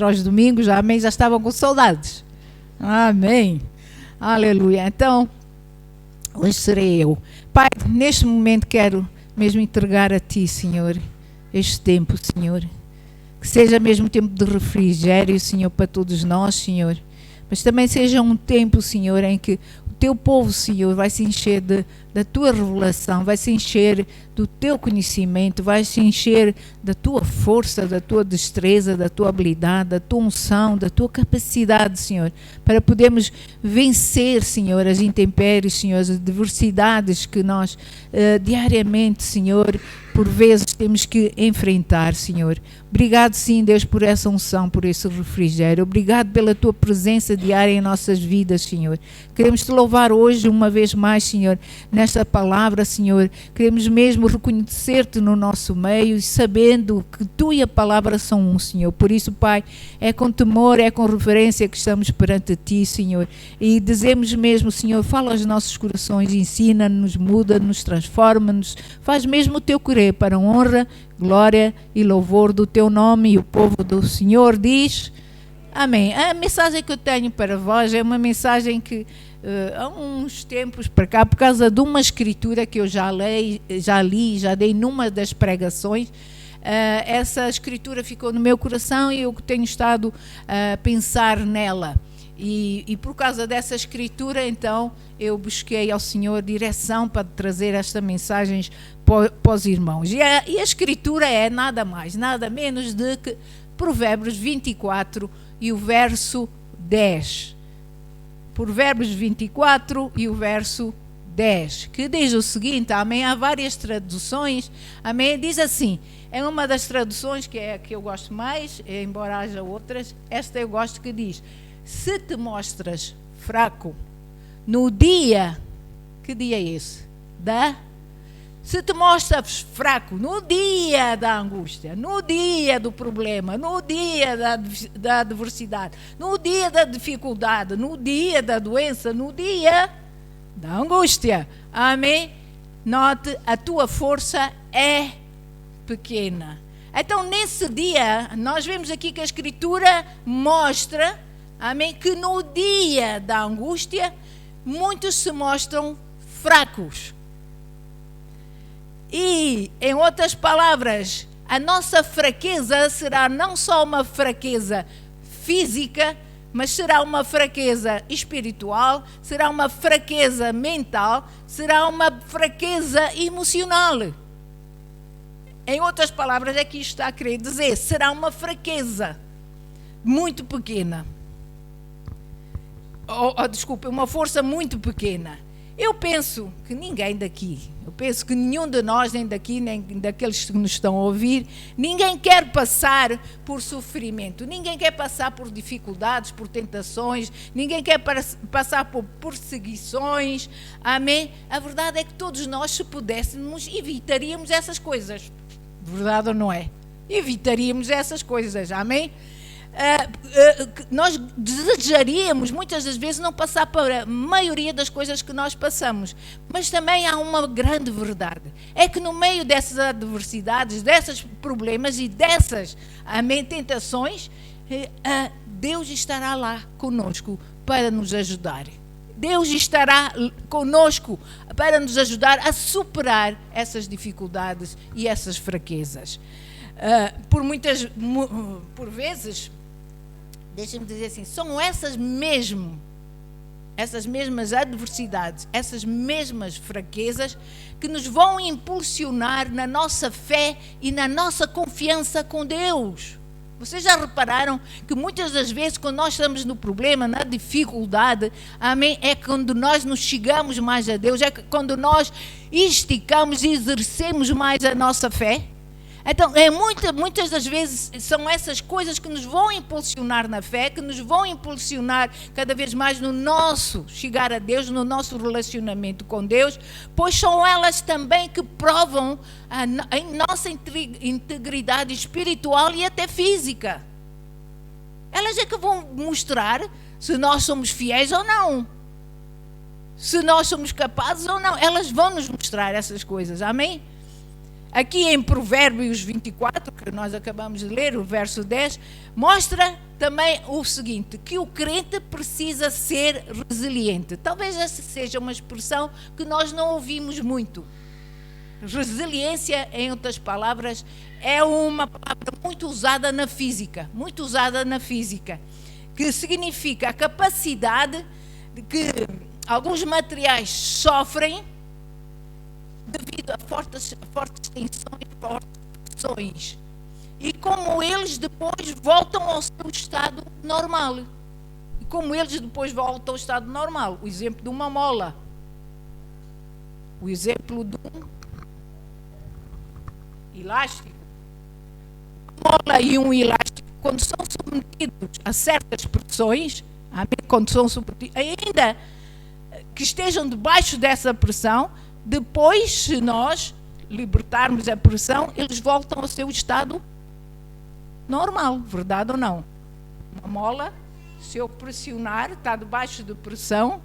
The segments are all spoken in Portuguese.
aos domingos, amém, já estavam com saudades. Amém. Aleluia. Então, hoje serei eu. Pai, neste momento quero mesmo entregar a Ti, Senhor, este tempo, Senhor. Que seja mesmo tempo de refrigério, Senhor, para todos nós, Senhor. Mas também seja um tempo, Senhor, em que o Teu povo, Senhor, vai se encher da Tua revelação, vai se encher do Teu conhecimento, vai se encher da Tua força, da Tua destreza, da Tua habilidade, da Tua unção, da Tua capacidade, Senhor, para podermos vencer, Senhor, as intempéries, Senhor, as adversidades que nós diariamente, Senhor, por vezes temos que enfrentar, Senhor. Obrigado, sim, Deus, por essa unção, por esse refrigério. Obrigado pela Tua presença diária em nossas vidas, Senhor. Queremos Te louvar hoje, uma vez mais, Senhor, nesta palavra, Senhor. Queremos mesmo reconhecer-Te no nosso meio, sabendo que Tu e a palavra são um, Senhor. Por isso, Pai, é com temor, é com reverência que estamos perante Ti, Senhor. E dizemos mesmo, Senhor, fala aos nossos corações, ensina-nos, muda-nos, transforma-nos, faz mesmo o Teu querer para a honra, glória e louvor do Teu nome. E o povo do Senhor diz amém. A mensagem que eu tenho para vós é uma mensagem que há uns tempos para cá, por causa de uma escritura que eu já dei numa das pregações, essa escritura ficou no meu coração e eu tenho estado a pensar nela. E por causa dessa escritura, então, eu busquei ao Senhor direção para trazer esta mensagem para os irmãos. E a escritura é nada mais, nada menos do que Provérbios 24 e o verso 10. Provérbios 24 e o verso 10, que diz o seguinte, amém, há várias traduções, amém, diz assim, é uma das traduções que é a que eu gosto mais, embora haja outras, esta eu gosto, que diz: se te mostras fraco no dia, que dia é esse? Se te mostras fraco no dia da angústia, no dia do problema, no dia da adversidade, no dia da dificuldade, no dia da doença, no dia da angústia, amém? Note, a tua força é pequena. Então, nesse dia, nós vemos aqui que a Escritura mostra, amém, que no dia da angústia, muitos se mostram fracos. E, em outras palavras, a nossa fraqueza será não só uma fraqueza física, mas será uma fraqueza espiritual, será uma fraqueza mental, será uma fraqueza emocional. Em outras palavras, é que isto está a querer dizer, será uma fraqueza muito pequena. Desculpa, uma força muito pequena. Eu penso que ninguém daqui, eu penso que nenhum de nós, nem daqui, nem daqueles que nos estão a ouvir, ninguém quer passar por sofrimento, ninguém quer passar por dificuldades, por tentações, ninguém quer passar por perseguições, amém? A verdade é que todos nós, se pudéssemos, evitaríamos essas coisas, verdade ou não é? Evitaríamos essas coisas, amém? Nós desejaríamos muitas das vezes não passar por a maioria das coisas que nós passamos, mas também há uma grande verdade, é que no meio dessas adversidades, desses problemas e dessas tentações, Deus estará lá conosco para nos ajudar. Deus estará conosco para nos ajudar a superar essas dificuldades e essas fraquezas. Por vezes, deixem-me dizer assim, são essas mesmas adversidades, essas mesmas fraquezas que nos vão impulsionar na nossa fé e na nossa confiança com Deus. Vocês já repararam que muitas das vezes, quando nós estamos no problema, na dificuldade, amém, é quando nós nos chegamos mais a Deus, é quando nós esticamos e exercemos mais a nossa fé? Então, muitas das vezes são essas coisas que nos vão impulsionar na fé, que nos vão impulsionar cada vez mais no nosso chegar a Deus, no nosso relacionamento com Deus, pois são elas também que provam a nossa integridade espiritual e até física. Elas é que vão mostrar se nós somos fiéis ou não, se nós somos capazes ou não. Elas vão nos mostrar essas coisas, amém? aqui em Provérbios 24, que nós acabamos de ler, o verso 10, mostra também o seguinte, que o crente precisa ser resiliente. Talvez essa seja uma expressão que nós não ouvimos muito. Resiliência, em outras palavras, é uma palavra muito usada na física, que significa a capacidade de que alguns materiais sofrem devido a fortes tensões, fortes pressões, e como eles depois voltam ao seu estado normal. O exemplo de uma mola, o exemplo de um elástico. Uma mola e um elástico, quando são submetidos a certas pressões, ainda que estejam debaixo dessa pressão, depois, se nós libertarmos a pressão, eles voltam ao seu estado normal, verdade ou não? Uma mola, se eu pressionar, está debaixo de pressão.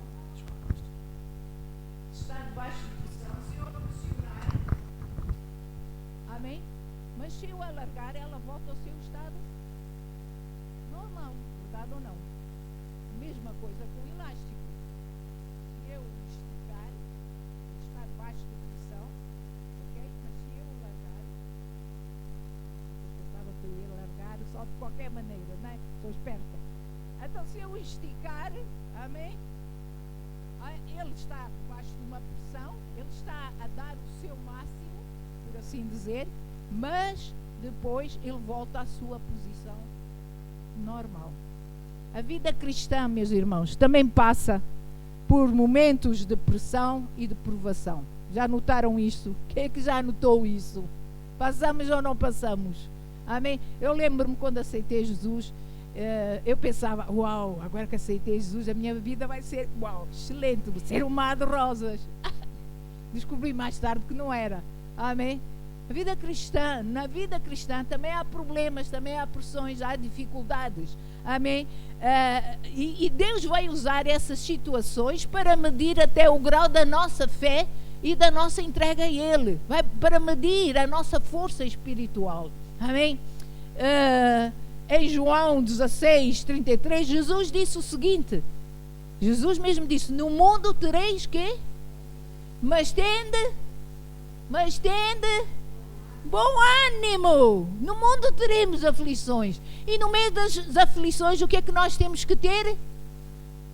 Está debaixo de pressão, se eu pressionar. Amém? Mas se eu alargar, ela volta ao seu estado normal, verdade ou não? Mesma coisa com o elástico. Se eu esticar, está debaixo de pressão, ok? Mas se eu largar, eu pensava que eu ia largar só de qualquer maneira, não é? Sou esperta. Então, se eu esticar, amém? Ele está debaixo de uma pressão, ele está a dar o seu máximo, por assim dizer, mas depois ele volta à sua posição normal. A vida cristã, meus irmãos, também passa por momentos de pressão e de provação. Já notaram isso? Quem é que já notou isso? Passamos ou não passamos? Amém? Eu lembro-me quando aceitei Jesus, eu pensava, uau, agora que aceitei Jesus, a minha vida vai ser, uau, excelente, vou ser um mar de rosas. Descobri mais tarde que não era. Amém? Na vida cristã também há problemas, também há pressões, há dificuldades. Amém? E Deus vai usar essas situações para medir até o grau da nossa fé e da nossa entrega a Ele. Para medir a nossa força espiritual. Amém? Em João 16:33, Jesus disse o seguinte. Jesus mesmo disse, no mundo tereis quê? Mas tende bom ânimo. No mundo teremos aflições. E no meio das aflições, o que é que nós temos que ter?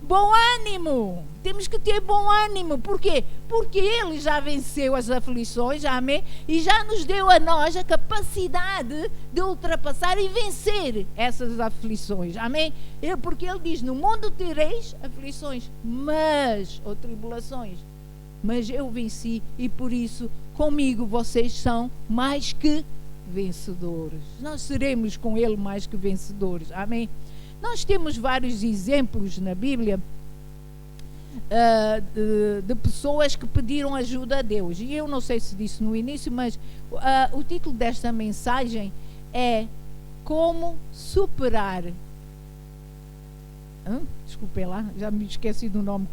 Bom ânimo. Temos que ter bom ânimo. Por quê? Porque Ele já venceu as aflições, amém? E já nos deu a nós a capacidade de ultrapassar e vencer essas aflições, amém? Porque Ele diz, no mundo tereis aflições, ou tribulações. Mas eu venci e por isso comigo vocês são mais que vencedores. Nós seremos com Ele mais que vencedores. Amém? Nós temos vários exemplos na Bíblia de pessoas que pediram ajuda a Deus. E eu não sei se disse no início, mas o título desta mensagem é Como Superar. Desculpem lá, já me esqueci do nome.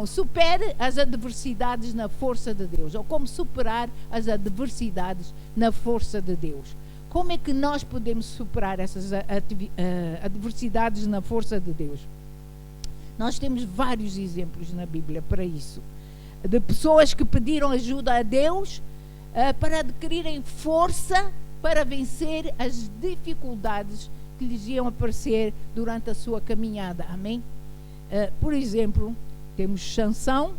Supere as adversidades na força de Deus. Ou como superar as adversidades na força de Deus. Como é que nós podemos superar essas adversidades na força de Deus? Nós temos vários exemplos na Bíblia para isso. De pessoas que pediram ajuda a Deus para adquirirem força para vencer as dificuldades que lhes iam aparecer durante a sua caminhada. Amém? Por exemplo, temos Sansão,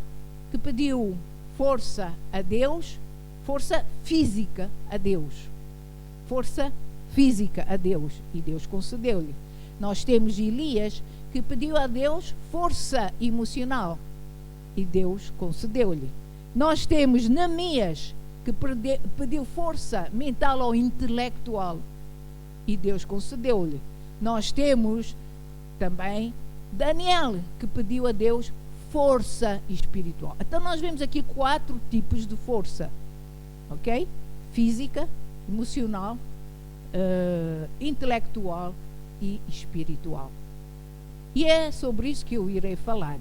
que pediu força a Deus, força física a Deus. Força física a Deus. E Deus concedeu-lhe. Nós temos Elias, que pediu a Deus força emocional. E Deus concedeu-lhe. Nós temos Neemias, que pediu força mental ou intelectual. E Deus concedeu-lhe. Nós temos também Daniel, que pediu a Deus força espiritual. Então nós vemos aqui 4 tipos de força. Ok? Física, emocional, intelectual e espiritual. E é sobre isso que eu irei falar.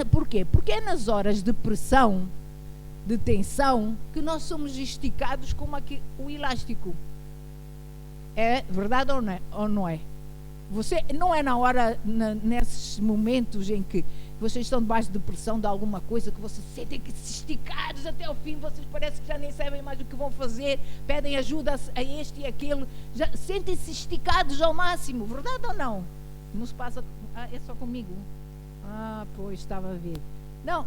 Por quê? Porque é nas horas de pressão, de tensão que nós somos esticados como aqui, o elástico. É verdade ou não é? Você, não é na hora, nesses momentos em que vocês estão debaixo de pressão de alguma coisa, que vocês sentem que se esticados até ao fim, vocês parecem que já nem sabem mais o que vão fazer, pedem ajuda a este e aquele, já sentem-se esticados ao máximo, verdade ou não? Não se passa... é só comigo? Pois, estava a ver. Não.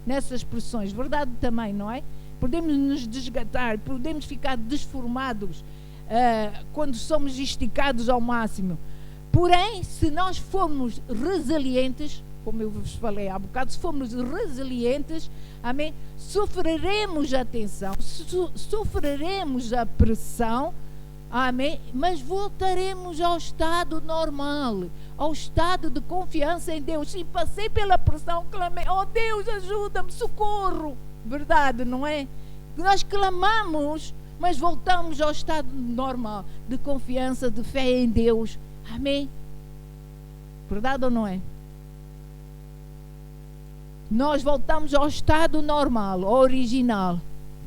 Nessas pressões, verdade também, não é? Podemos nos desgastar, podemos ficar desformados quando somos esticados ao máximo. Porém, se nós formos resilientes, como eu vos falei há bocado, se formos resilientes, amém, sofreremos a tensão, sofreremos a pressão, amém, mas voltaremos ao estado normal, ao estado de confiança em Deus. E passei pela pressão, clamei, oh Deus, ajuda-me, socorro, verdade, não é? Nós clamamos, mas voltamos ao estado normal, de confiança, de fé em Deus, amém? Verdade ou não é? Nós voltamos ao estado normal, ao original,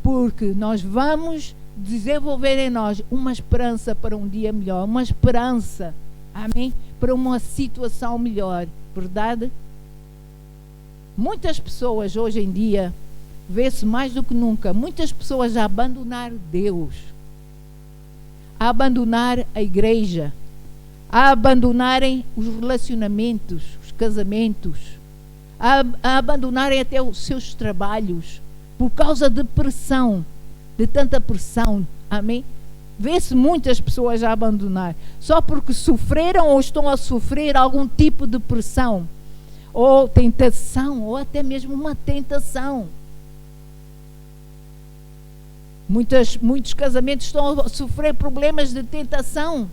porque nós vamos desenvolver em nós uma esperança para um dia melhor, uma esperança, amém? Para uma situação melhor, verdade? Muitas pessoas hoje em dia, vê-se mais do que nunca, muitas pessoas a abandonar Deus, a abandonar a igreja, a abandonarem os relacionamentos, os casamentos, a abandonarem até os seus trabalhos, por causa de pressão, de tanta pressão, amém? Vê-se muitas pessoas a abandonar, só porque sofreram ou estão a sofrer algum tipo de pressão, ou tentação, ou até mesmo uma tentação. Muitos casamentos estão a sofrer problemas de tentação,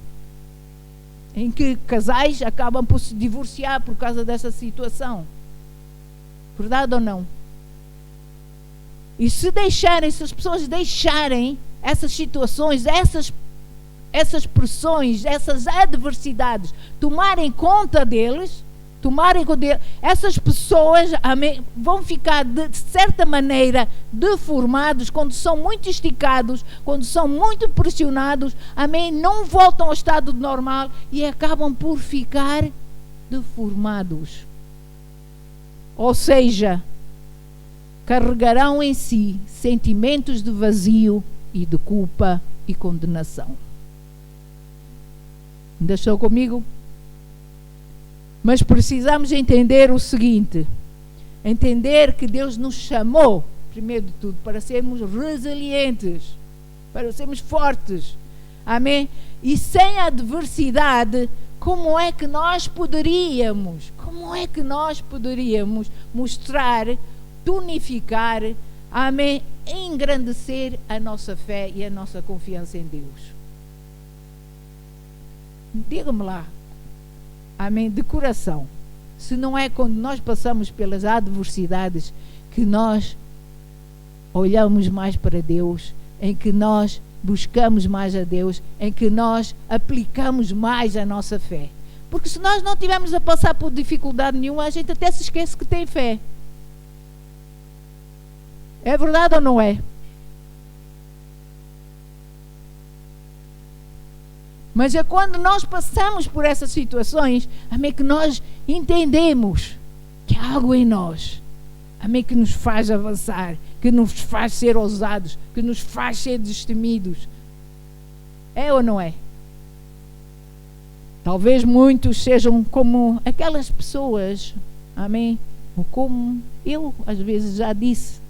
em que casais acabam por se divorciar por causa dessa situação. Verdade ou não? E se as pessoas deixarem essas situações, essas pressões, essas adversidades, tomarem conta deles, essas pessoas, amém, vão ficar de certa maneira deformados quando são muito esticados, quando são muito pressionados, amém, não voltam ao estado normal e acabam por ficar deformados. Ou seja, carregarão em si sentimentos de vazio e de culpa e condenação. Ainda estão comigo? Mas precisamos entender o seguinte, entender que Deus nos chamou, primeiro de tudo, para sermos resilientes, para sermos fortes, amém? E sem adversidade, como é que nós poderíamos mostrar, tonificar, amém, engrandecer a nossa fé e a nossa confiança em Deus? Diga-me lá, amém, de coração, se não é quando nós passamos pelas adversidades que nós olhamos mais para Deus, em que nós buscamos mais a Deus, em que nós aplicamos mais a nossa fé. Porque se nós não estivermos a passar por dificuldade nenhuma, a gente até se esquece que tem fé. É verdade ou não é? Mas é quando nós passamos por essas situações, amém, que nós entendemos que há algo em nós, amém, que nos faz avançar, que nos faz ser ousados, que nos faz ser destemidos. É ou não é? Talvez muitos sejam como aquelas pessoas, amém, ou como eu às vezes já disse,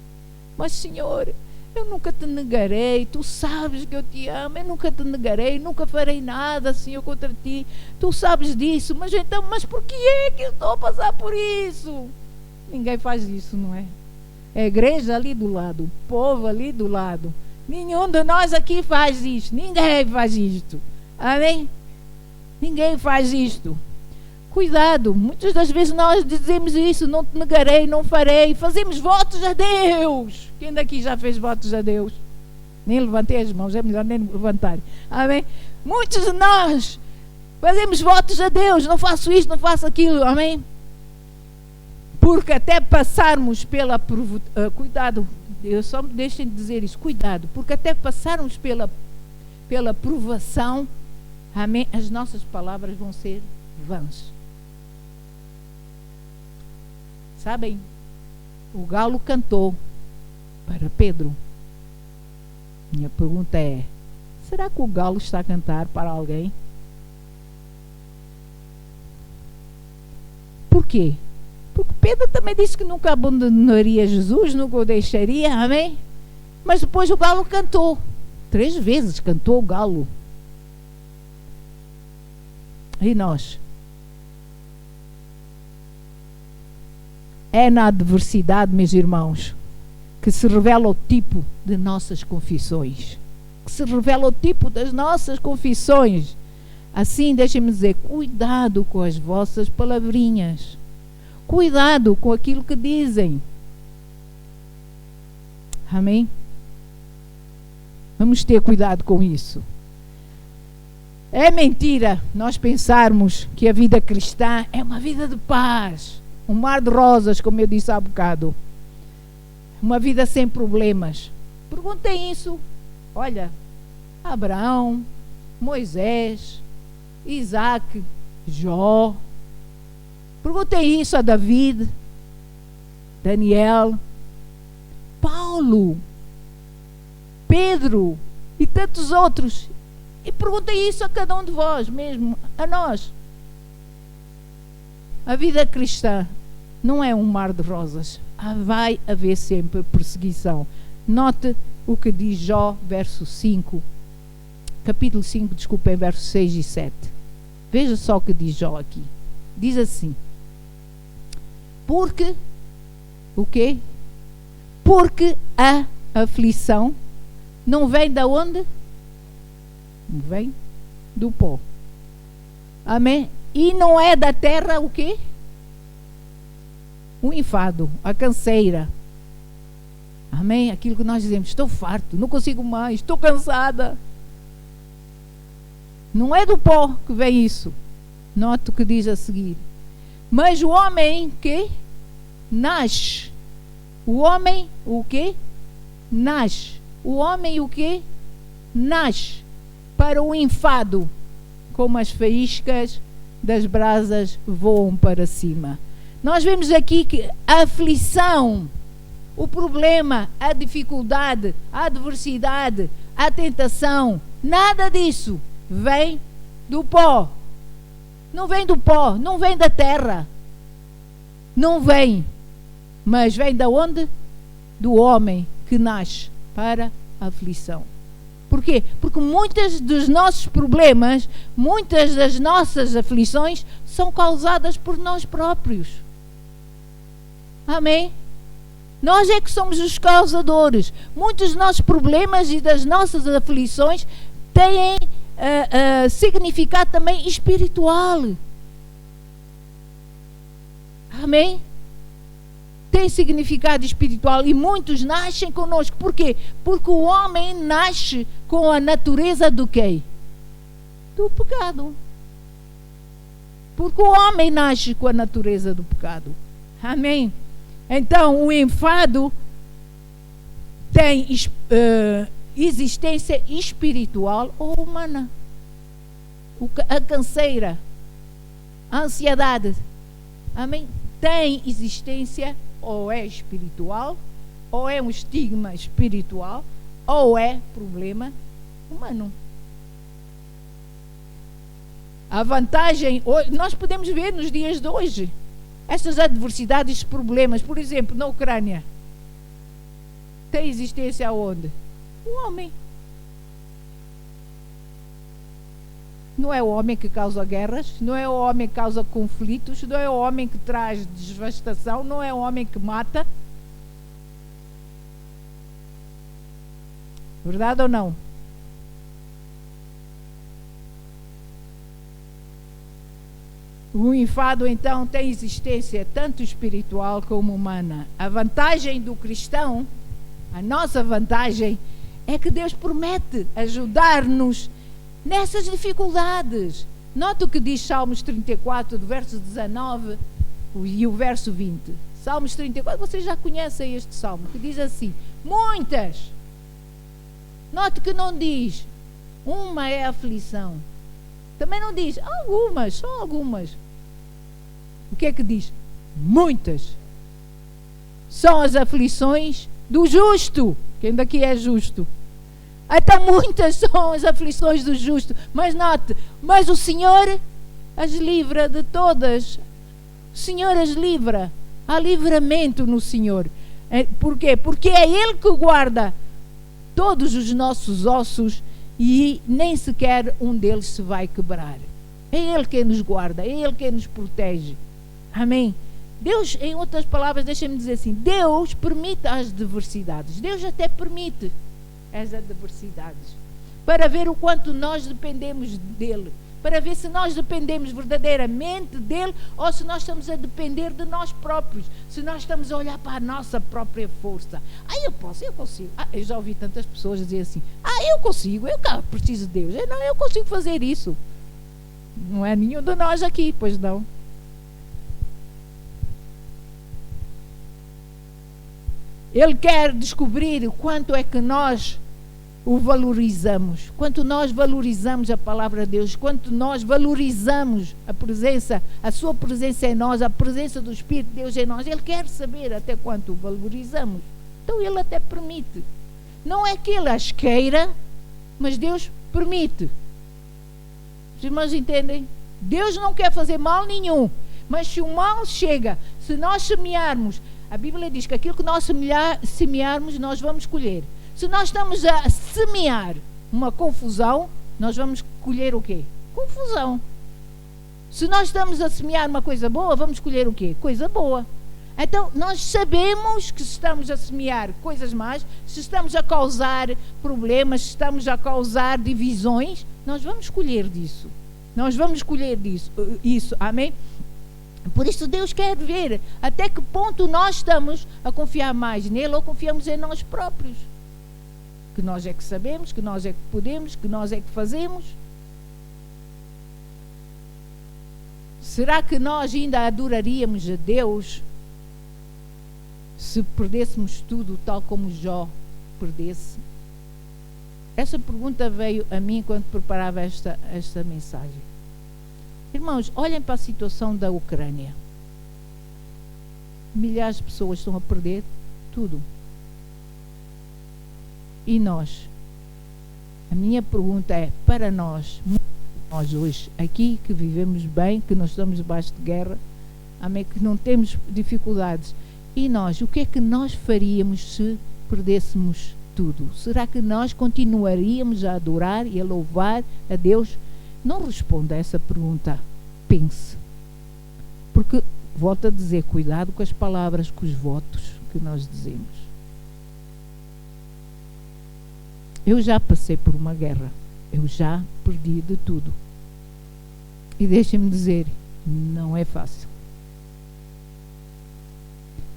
mas Senhor, eu nunca te negarei, tu sabes que eu te amo, eu nunca te negarei, nunca farei nada, Senhor, contra ti, tu sabes disso, mas por que é que eu estou a passar por isso? Ninguém faz isso, não é? É a igreja ali do lado, o povo ali do lado, nenhum de nós aqui faz isso, ninguém faz isto, amém? Ninguém faz isto. Cuidado, muitas das vezes nós dizemos isso, não te negarei, não farei, fazemos votos a Deus. Quem daqui já fez votos a Deus? Nem levantei as mãos, é melhor nem levantar. Amém? Muitos de nós fazemos votos a Deus, não faço isto, não faço aquilo, amém? Porque até passarmos pela cuidado, eu só me deixem de dizer isso, cuidado, porque até passarmos pela provação, amém, as nossas palavras vão ser vãs. Sabem, o galo cantou para Pedro. Minha pergunta é, será que o galo está a cantar para alguém? Por quê? Porque Pedro também disse que nunca abandonaria Jesus, nunca o deixaria, amém? Mas depois o galo cantou. 3 vezes cantou o galo. E nós? É na adversidade, meus irmãos, que se revela o tipo de nossas confissões. Que se revela o tipo das nossas confissões. Assim, deixem-me dizer, cuidado com as vossas palavrinhas. Cuidado com aquilo que dizem. Amém? Vamos ter cuidado com isso. É mentira nós pensarmos que a vida cristã é uma vida de paz. Um mar de rosas, como eu disse há bocado. Uma vida sem problemas. Perguntem isso. Olha, Abraão, Moisés, Isaac, Jó. Perguntem isso a David, Daniel, Paulo, Pedro e tantos outros. E perguntem isso a cada um de vós mesmo, a nós. A vida cristã não é um mar de rosas. Vai haver sempre perseguição. Note o que diz Jó, verso 5. Capítulo 5, desculpem, versos 6 e 7. Veja só o que diz Jó aqui. Diz assim. Porque, o quê? Porque a aflição não vem da onde? Não vem do pó. Amém? E não é da terra o quê? O enfado, a canseira. Amém? Aquilo que nós dizemos, estou farto, não consigo mais, estou cansada. Não é do pó que vem isso. Note o que diz a seguir. Mas o homem que nasce. O homem o que? Nasce. O homem o que? Nasce para o enfado, como as faíscas das brasas voam para cima. Nós vemos aqui que a aflição, o problema, a dificuldade, a adversidade, a tentação, nada disso vem do pó. Não vem do pó, não vem da terra. Não vem. Mas vem da onde? Do homem que nasce para a aflição. Por quê? Porque muitos dos nossos problemas, muitas das nossas aflições são causadas por nós próprios. Amém? Nós é que somos os causadores. Muitos dos nossos problemas e das nossas aflições têm significado também espiritual. Amém? Tem significado espiritual e muitos nascem conosco. Por quê? Porque o homem nasce com a natureza do quê? Do pecado. Porque o homem nasce com a natureza do pecado. Amém? Então, o enfado tem existência espiritual ou humana. A canseira, a ansiedade, amém? Tem existência ou é espiritual, ou é um estigma espiritual, ou é problema humano. A vantagem, nós podemos ver nos dias de hoje, essas adversidades, problemas, por exemplo, na Ucrânia, tem existência aonde? O homem. Não é o homem que causa guerras, não é o homem que causa conflitos, não é o homem que traz devastação, não é o homem que mata. Verdade ou não? O enfado, então, tem existência tanto espiritual como humana. A vantagem do cristão, a nossa vantagem, é que Deus promete ajudar-nos nessas dificuldades. Nota o que diz Salmos 34, do verso 19 e o verso 20. Salmos 34, vocês já conhecem este salmo, que diz assim: muitas. Note que não diz uma é aflição. Também não diz algumas, só algumas. O que é que diz? Muitas. São as aflições do justo. Quem daqui é justo? Então muitas são as aflições do justo. Mas note, mas o Senhor as livra de todas. O Senhor as livra. Há livramento no Senhor. Por quê? Porque é Ele que guarda todos os nossos ossos e nem sequer um deles se vai quebrar. É Ele quem nos guarda, é Ele quem nos protege. Amém? Deus, em outras palavras, deixa-me dizer assim, Deus permite as adversidades. Deus até permite as adversidades para ver o quanto nós dependemos dEle, para ver se nós dependemos verdadeiramente dEle ou se nós estamos a depender de nós próprios, se nós estamos a olhar para a nossa própria força. Eu consigo. Eu já ouvi tantas pessoas dizer assim, eu consigo, eu preciso de Deus. Eu consigo fazer isso. Não é nenhum de nós aqui, pois não. Ele quer descobrir o quanto é que nós o valorizamos, quanto nós valorizamos a palavra de Deus, quanto nós valorizamos a presença, a sua presença em nós, a presença do Espírito de Deus em nós. Ele quer saber até quanto o valorizamos. Então Ele até permite. Não é que Ele as queira, mas Deus permite. Os irmãos entendem? Deus não quer fazer mal nenhum, mas se o mal chega, se nós semearmos, a Bíblia diz que aquilo que nós semearmos, nós vamos colher. Se nós estamos a semear uma confusão, nós vamos colher o quê? Confusão. Se nós estamos a semear uma coisa boa, vamos colher o quê? Coisa boa. Então, nós sabemos que se estamos a semear coisas más, se estamos a causar problemas, se estamos a causar divisões, nós vamos colher disso. Nós vamos colher disso, isso, amém? Por isso Deus quer ver até que ponto nós estamos a confiar mais nele ou confiamos em nós próprios. Que nós é que sabemos, que nós é que podemos, que nós é que fazemos. Será que nós ainda adoraríamos a Deus se perdêssemos tudo tal como Jó perdesse? Essa pergunta veio a mim quando preparava esta mensagem. Irmãos, olhem para a situação da Ucrânia. Milhares de pessoas estão a perder tudo. E nós? A minha pergunta é, para nós hoje, aqui que vivemos bem, que não estamos debaixo de guerra, amém, que não temos dificuldades, e nós, o que é que nós faríamos se perdêssemos tudo? Será que nós continuaríamos a adorar e a louvar a Deus? Não responda a essa pergunta, pense. Porque, volto a dizer, cuidado com as palavras, com os votos que nós dizemos. Eu já passei por uma guerra, eu já perdi de tudo. E deixem-me dizer, não é fácil.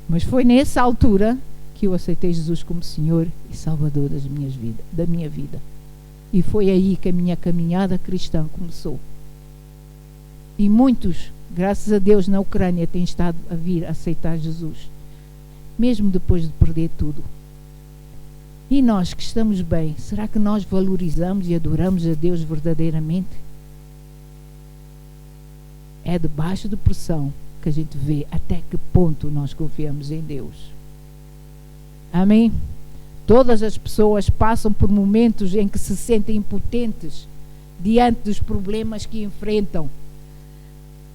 Mas foi nessa altura que eu aceitei Jesus como Senhor e Salvador da minha vida. E foi aí que a minha caminhada cristã começou. E muitos, graças a Deus, na Ucrânia têm estado a vir a aceitar Jesus, mesmo depois de perder tudo. E nós que estamos bem, será que nós valorizamos e adoramos a Deus verdadeiramente? É debaixo de pressão que a gente vê até que ponto nós confiamos em Deus. Amém? Todas as pessoas passam por momentos em que se sentem impotentes diante dos problemas que enfrentam.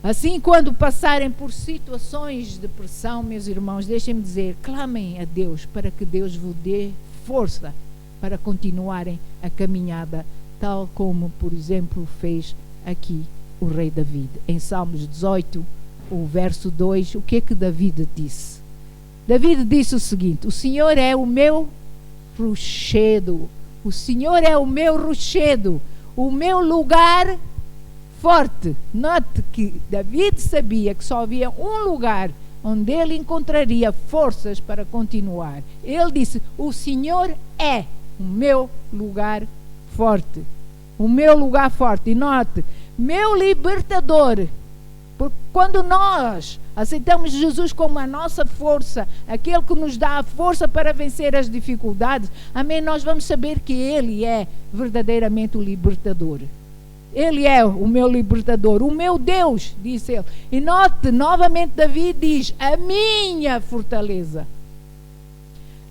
Assim, quando passarem por situações de pressão, meus irmãos, deixem-me dizer, clamem a Deus para que Deus vos dê força para continuarem a caminhada, tal como, por exemplo, fez aqui o rei David. Em Salmos 18, o verso 2, o que é que David disse? David disse o seguinte: o Senhor é o meu rochedo, o Senhor é o meu rochedo, o meu lugar forte. Note que David sabia que só havia um lugar onde ele encontraria forças para continuar. Ele disse: o Senhor é o meu lugar forte. O meu lugar forte. E note, meu libertador. Porque quando nós aceitamos Jesus como a nossa força, aquele que nos dá a força para vencer as dificuldades, amém, nós vamos saber que Ele é verdadeiramente o libertador. Ele é o meu libertador, o meu Deus, disse ele. E note, novamente David diz: a minha fortaleza.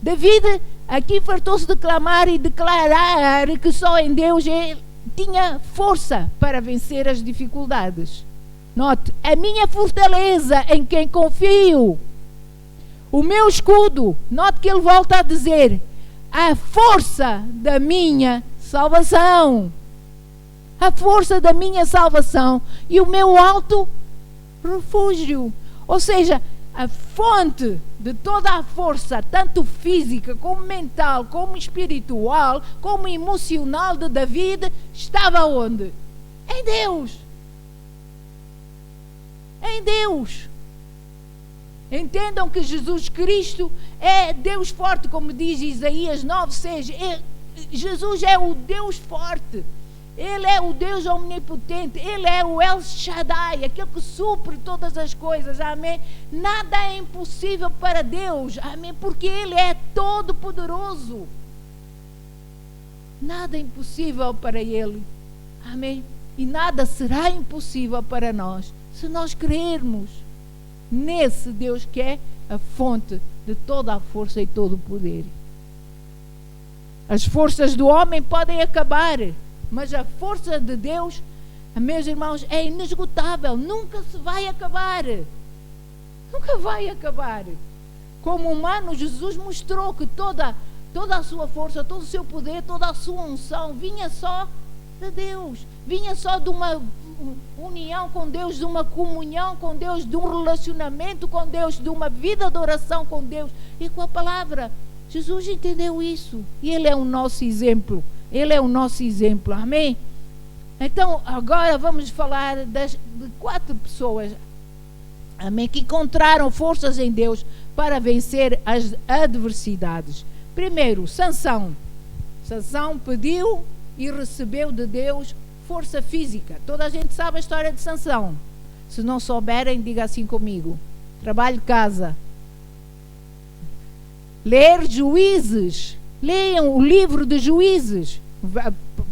David aqui fartou-se de clamar e declarar que só em Deus ele tinha força para vencer as dificuldades. Note, a minha fortaleza em quem confio. O meu escudo. Note que ele volta a dizer: a força da minha salvação. A força da minha salvação e o meu alto refúgio. Ou seja, a fonte de toda a força, tanto física, como mental, como espiritual, como emocional de David, estava onde? Em Deus. Em Deus. Entendam que Jesus Cristo é Deus forte, como diz Isaías 9:6. Jesus é o Deus forte. Ele é o Deus omnipotente. Ele é o El Shaddai, aquele que supre todas as coisas. Amém? Nada é impossível para Deus. Amém? Porque Ele é todo poderoso. Nada é impossível para Ele. Amém? E nada será impossível para nós, se nós crermos nesse Deus que é a fonte de toda a força e todo o poder. As forças do homem podem acabar, mas a força de Deus, meus irmãos, é inesgotável. Nunca se vai acabar. Nunca vai acabar. Como humano, Jesus mostrou que toda a sua força, todo o seu poder, toda a sua unção vinha só de Deus. Vinha só de uma união com Deus, de uma comunhão com Deus, de um relacionamento com Deus, de uma vida de oração com Deus e com a palavra. Jesus entendeu isso e Ele é o nosso exemplo. Ele é o nosso exemplo, amém? Então, agora vamos falar de 4 pessoas, amém, que encontraram forças em Deus para vencer as adversidades. Primeiro, Sansão. Sansão pediu e recebeu de Deus força física. Toda a gente sabe a história de Sansão. Se não souberem, diga assim comigo: trabalho de casa. Ler Juízes. Leiam o livro de Juízes,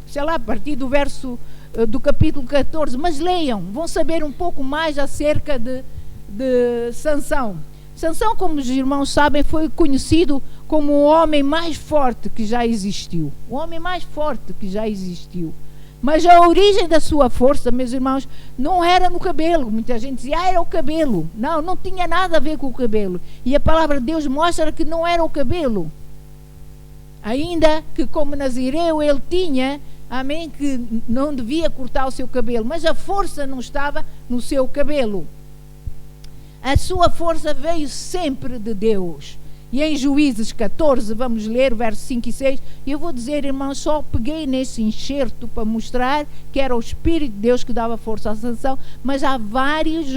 sei lá, a partir do capítulo 14, mas leiam, vão saber um pouco mais acerca de Sansão. Sansão, como os irmãos sabem, foi conhecido como o homem mais forte que já existiu. O homem mais forte que já existiu. Mas a origem da sua força, meus irmãos, não era no cabelo. Muita gente dizia: era o cabelo. Não, não tinha nada a ver com o cabelo. E a palavra de Deus mostra que não era o cabelo. Ainda que como nazireu ele tinha, amém, que não devia cortar o seu cabelo, mas a força não estava no seu cabelo. A sua força veio sempre de Deus. E em Juízes 14, vamos ler o verso 5 e 6, e eu vou dizer, irmãos, só peguei nesse enxerto para mostrar que era o Espírito de Deus que dava força à Sansão, mas há várias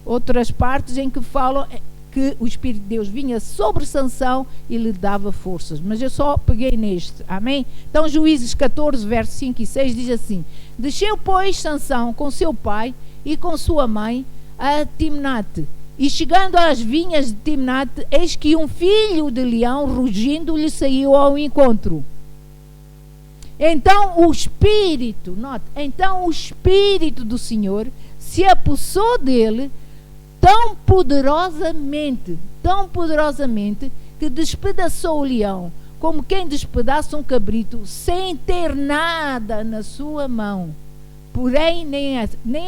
outras partes em que falam que o Espírito de Deus vinha sobre Sansão e lhe dava forças. Mas eu só peguei neste, amém? Então Juízes 14, versos 5 e 6 diz assim: desceu, pois, Sansão com seu pai e com sua mãe a Timnate, e chegando às vinhas de Timnate, eis que um filho de leão rugindo lhe saiu ao encontro. Então o Espírito, note, então o Espírito do Senhor se apossou dele tão poderosamente, que despedaçou o leão, como quem despedaça um cabrito, sem ter nada na sua mão. Porém, nem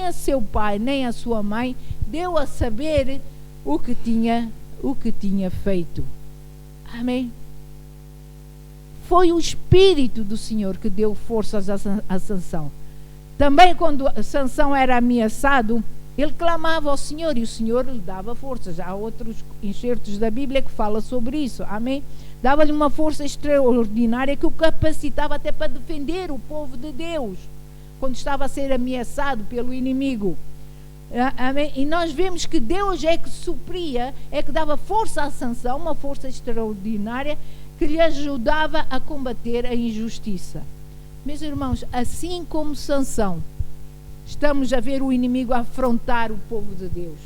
a seu pai, nem a sua mãe deu a saber o que tinha feito. Amém? Foi o Espírito do Senhor que deu forças a Sansão. Também quando Sansão era ameaçado, ele clamava ao Senhor e o Senhor lhe dava forças. Há outros enxertos da Bíblia que falam sobre isso, amém? Dava-lhe uma força extraordinária que o capacitava até para defender o povo de Deus. quando estava a ser ameaçado pelo inimigo. Amém? E nós vemos que Deus é que supria, é que dava força a Sansão, uma força extraordinária, que lhe ajudava a combater a injustiça. Meus irmãos, assim como Sansão, estamos a ver o inimigo afrontar o povo de Deus,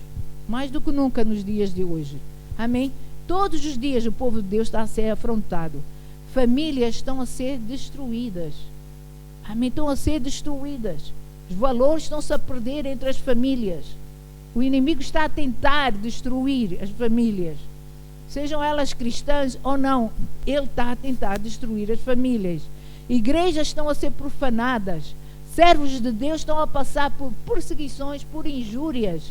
mais do que nunca nos dias de hoje. Amém? Todos os dias o povo de Deus está a ser afrontado. Famílias estão a ser destruídas. Amém? Estão a ser destruídas. Os valores estão-se a perder entre as famílias. O inimigo está a tentar destruir as famílias. Sejam elas cristãs ou não, ele está a tentar destruir as famílias. Igrejas estão a ser profanadas. Servos de Deus estão a passar por perseguições, por injúrias,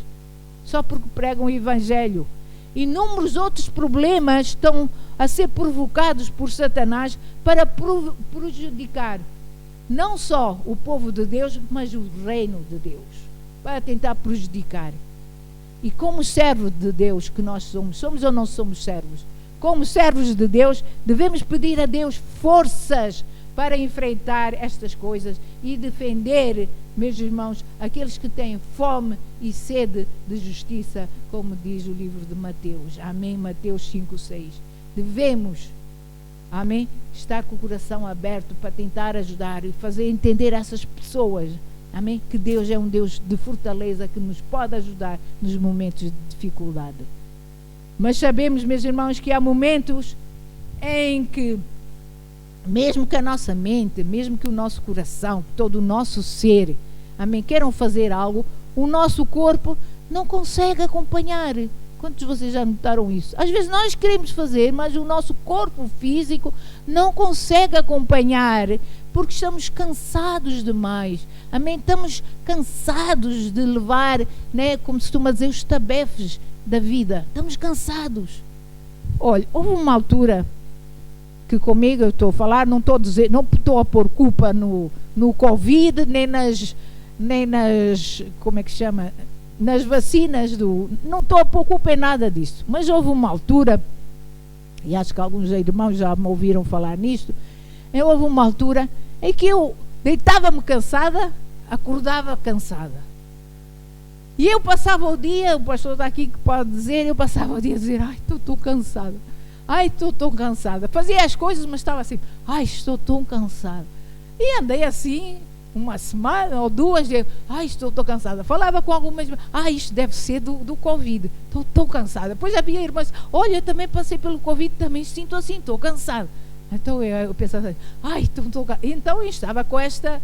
só porque pregam o Evangelho. Inúmeros outros problemas estão a ser provocados por Satanás para prejudicar não só o povo de Deus, mas o reino de Deus, para tentar prejudicar. E como servos de Deus que nós somos ou não somos servos? Como servos de Deus, devemos pedir a Deus forças para enfrentar estas coisas e defender, meus irmãos, aqueles que têm fome e sede de justiça, como diz o livro de Mateus. Amém? Mateus 5:6. Devemos, amém, estar com o coração aberto para tentar ajudar e fazer entender a essas pessoas, amém, que Deus é um Deus de fortaleza, que nos pode ajudar nos momentos de dificuldade. Mas sabemos, meus irmãos, que há momentos em que, mesmo que a nossa mente, mesmo que o nosso coração, todo o nosso ser, amém, queiram fazer algo, o nosso corpo não consegue acompanhar. Quantos de vocês já notaram isso? Às vezes nós queremos fazer, mas o nosso corpo físico não consegue acompanhar, porque estamos cansados demais. Amém? Estamos cansados de levar, né, como se costuma dizer, os tabefes da vida. Estamos cansados. Olha, houve uma altura que comigo eu estou a falar, não estou a pôr culpa no Covid, nem nas, como é que chama, nas vacinas não estou a pôr culpa em nada disso, mas houve uma altura, e acho que alguns irmãos já me ouviram falar nisto, houve uma altura em que eu deitava-me cansada, acordava cansada, e eu passava o dia, o pastor está aqui que pode dizer, eu passava o dia a dizer, ai, estou cansada, ai, estou tão cansada, fazia as coisas, mas estava assim, ai, estou tão cansada, e andei assim uma semana ou duas, ai, estou cansada. Falava com algumas, isto deve ser do Covid, estou tão cansada. Depois havia irmãs, olha, eu também passei pelo Covid, também sinto assim, estou cansada. Então eu pensava assim, ai, estou cansada. Então eu estava com esta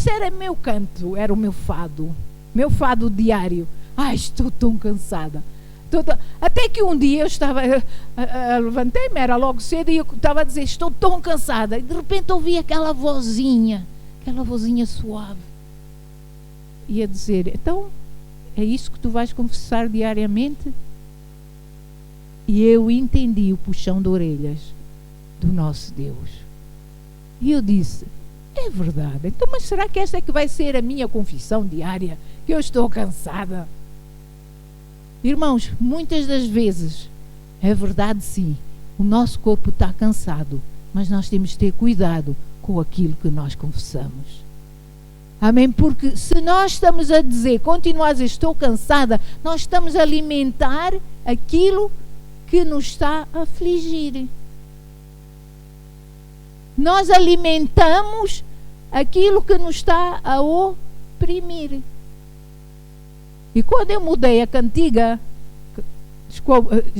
era meu canto, era o meu fado diário. Ai, estou tão cansada. Até que um dia eu estava, levantei-me, era logo cedo, e eu estava a dizer, estou tão cansada. E de repente ouvi aquela vozinha suave, ia dizer, então é isso que tu vais confessar diariamente? E eu entendi o puxão de orelhas do nosso Deus, e eu disse, é verdade, então, mas será que esta é que vai ser a minha confissão diária, que eu estou cansada? Irmãos, muitas das vezes é verdade, sim, o nosso corpo está cansado, mas nós temos de ter cuidado com aquilo que nós confessamos. Amém? Porque se nós estamos a dizer, continuar a dizer, estou cansada, nós estamos a alimentar aquilo que nos está a afligir. Nós alimentamos aquilo que nos está a oprimir. E quando eu mudei a cantiga,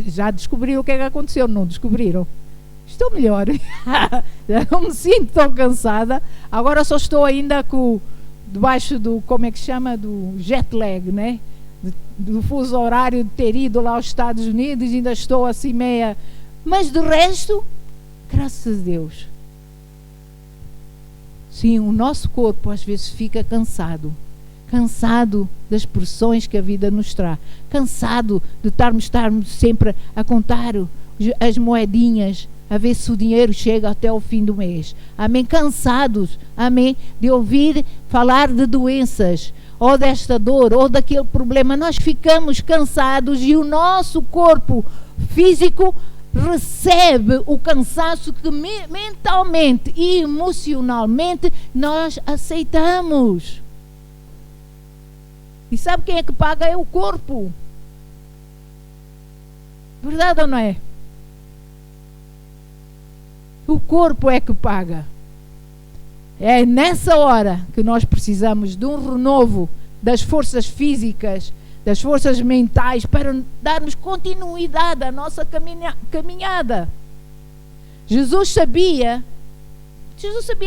já descobriram o que é que aconteceu? Não descobriram? Estou melhor. Não me sinto tão cansada. Agora só estou ainda debaixo do, como é que chama? Do jet lag, né? Do fuso horário de ter ido lá aos Estados Unidos. Ainda estou assim meia. Mas de resto, graças a Deus. Sim, o nosso corpo às vezes fica cansado. Cansado das pressões que a vida nos traz. Cansado de estarmos sempre a contar as moedinhas, a ver se o dinheiro chega até o fim do mês. Amém? Cansados, amém, de ouvir falar de doenças, ou desta dor, ou daquele problema. Nós ficamos cansados e o nosso corpo físico recebe o cansaço que mentalmente e emocionalmente nós aceitamos. E sabe quem é que paga? É o corpo. Verdade ou não é? O corpo é que paga. É nessa hora que nós precisamos de um renovo das forças físicas, das forças mentais, para darmos continuidade à nossa caminhada. Jesus sabia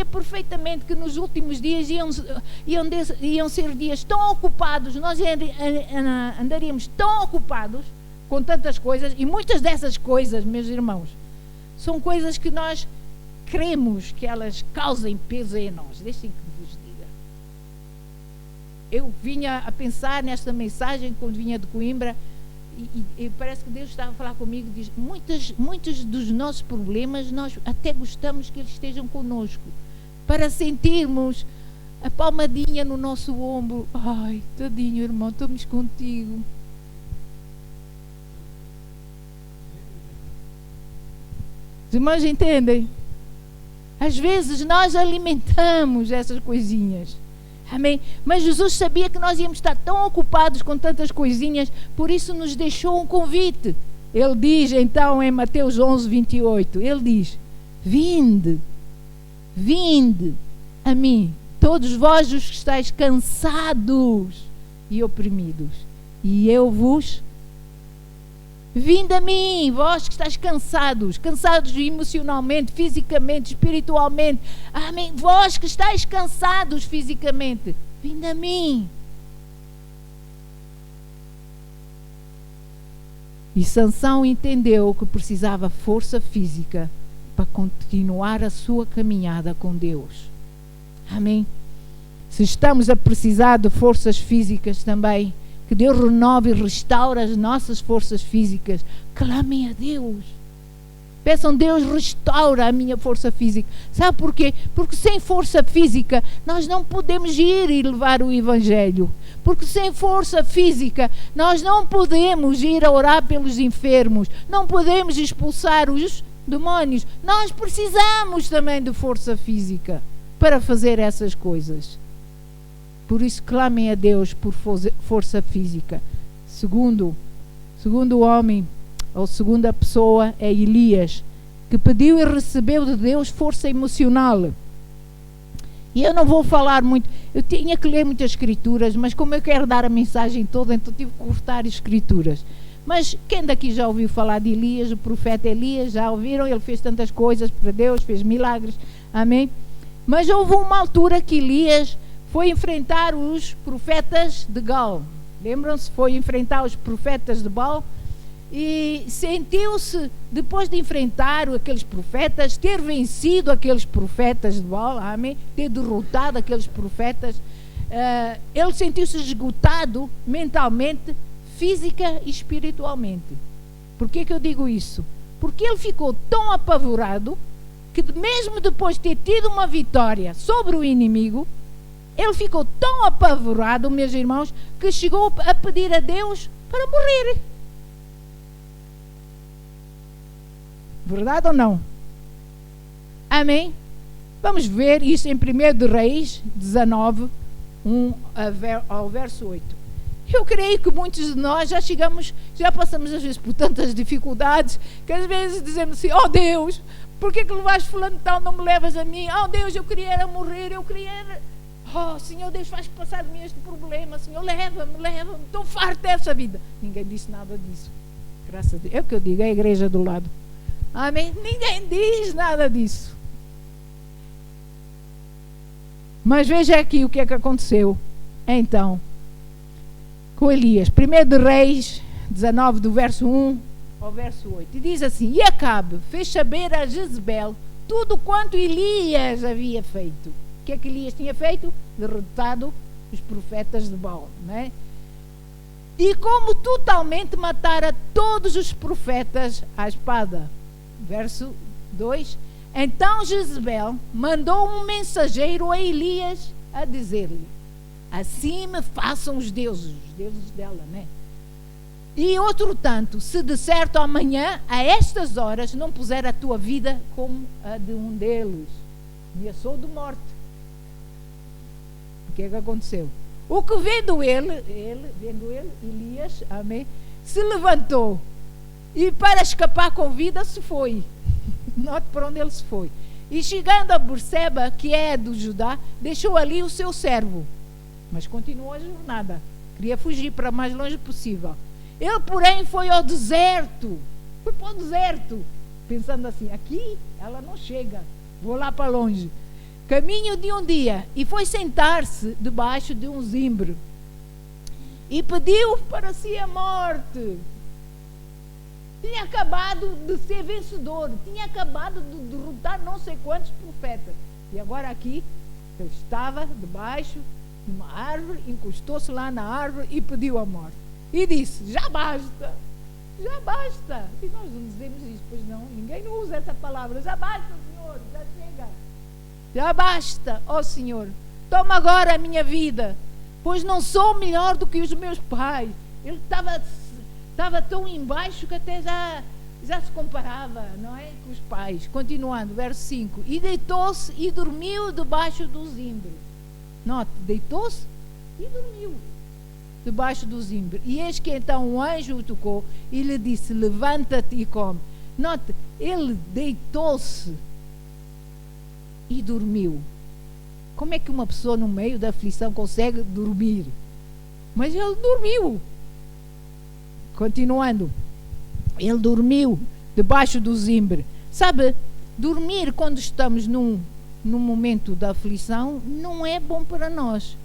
perfeitamente que nos últimos dias iam ser dias tão ocupados, nós andaríamos tão ocupados com tantas coisas, e muitas dessas coisas, meus irmãos, são coisas que nós queremos que elas causem peso em nós. Deixem que vos diga. Eu vinha a pensar nesta mensagem quando vinha de Coimbra, e parece que Deus estava a falar comigo. Diz: muitos dos nossos problemas nós até gostamos que eles estejam conosco, para sentirmos a palmadinha no nosso ombro. Ai, tadinho irmão, estamos contigo. Os irmãos entendem? Às vezes nós alimentamos essas coisinhas. Amém? Mas Jesus sabia que nós íamos estar tão ocupados com tantas coisinhas, por isso nos deixou um convite. Ele diz então em Mateus 11, 28, ele diz: vinde a mim, todos vós os que estáis cansados e oprimidos, e eu vos... Vinde a mim, vós que estáis cansados emocionalmente, fisicamente, espiritualmente. Amém. Vós que estáis cansados fisicamente, vinde a mim. E Sansão entendeu que precisava força física para continuar a sua caminhada com Deus. Amém. Se estamos a precisar de forças físicas também, que Deus renove e restaure as nossas forças físicas. Clamem a Deus. Peçam: Deus, restaura a minha força física. Sabe porquê? Porque sem força física nós não podemos ir e levar o Evangelho. Porque sem força física nós não podemos ir a orar pelos enfermos. Não podemos expulsar os demónios. Nós precisamos também de força física para fazer essas coisas. Por isso, clamem a Deus por força física. Segundo homem, ou segunda pessoa, é Elias, que pediu e recebeu de Deus força emocional. E eu não vou falar muito, eu tinha que ler muitas escrituras, mas como eu quero dar a mensagem toda, então tive que cortar escrituras. Mas quem daqui já ouviu falar de Elias, o profeta Elias? Já ouviram? Ele fez tantas coisas para Deus, fez milagres. Amém? Mas houve uma altura que Elias foi enfrentar os profetas de Baal. Lembram-se? Foi enfrentar os profetas de Baal e sentiu-se, depois de enfrentar aqueles profetas, ter vencido aqueles profetas de Baal, amém? Ter derrotado aqueles profetas, ele sentiu-se esgotado mentalmente, física e espiritualmente. Por que eu digo isso? Porque ele ficou tão apavorado que mesmo depois de ter tido uma vitória sobre o inimigo, ele ficou tão apavorado, meus irmãos, que chegou a pedir a Deus para morrer. Verdade ou não? Amém? Vamos ver isso em 1 Reis 19, 1 ao verso 8. Eu creio que muitos de nós já passamos às vezes por tantas dificuldades, que às vezes dizemos assim: oh Deus, por que levaste fulano tal, não me levas a mim? Oh Deus, eu queria era morrer, oh, Senhor Deus, faz passar de mim este problema. Senhor, leva-me, estou farto dessa vida. Ninguém disse nada disso. Graças a Deus. É o que eu digo, é a igreja do lado. Amém? Ninguém diz nada disso. Mas veja aqui o que é que aconteceu. Então, com Elias. 1 Reis 19, do verso 1 ao verso 8. E diz assim: e Acabe fez saber a Jezebel tudo quanto Elias havia feito. O que é que Elias tinha feito? Derrotado os profetas de Baal, não é? E como totalmente matara todos os profetas à espada. Verso 2. Então Jezebel mandou um mensageiro a Elias a dizer-lhe: assim me façam os deuses dela, né? E outro tanto, se de certo amanhã, a estas horas, não puser a tua vida como a de um deles, ameaçou de morte. O que é que aconteceu? O que vendo ele, Elias, amém, se levantou e para escapar com vida se foi. Note para onde ele se foi. E chegando a Berseba, que é do Judá, deixou ali o seu servo, mas continuou a jornada. Queria fugir para o mais longe possível. Ele, porém, foi ao deserto. Foi para o deserto, pensando assim, aqui ela não chega, vou lá para longe. Caminho de um dia, e foi sentar-se debaixo de um zimbro e pediu para si a morte. Tinha acabado de ser vencedor, tinha acabado de derrotar não sei quantos profetas, e agora aqui ele estava debaixo de uma árvore, encostou-se lá na árvore e pediu a morte, e disse, já basta, e nós não dizemos isso, pois não, ninguém não usa essa palavra, já basta, Senhor, já chega. Já basta, ó Senhor, toma agora a minha vida, pois não sou melhor do que os meus pais. Ele estava tão embaixo que até já se comparava, não é, com os pais. Continuando, verso 5. E deitou-se e dormiu debaixo do zimbro. Note, deitou-se e dormiu debaixo do zimbro. E eis que então um anjo o tocou e lhe disse, levanta-te e come. Note, ele deitou-se e dormiu. Como é que uma pessoa no meio da aflição consegue dormir? Mas ele dormiu. Continuando, ele dormiu debaixo do zimbro. Sabe, dormir quando estamos num momento da aflição não é bom para nós.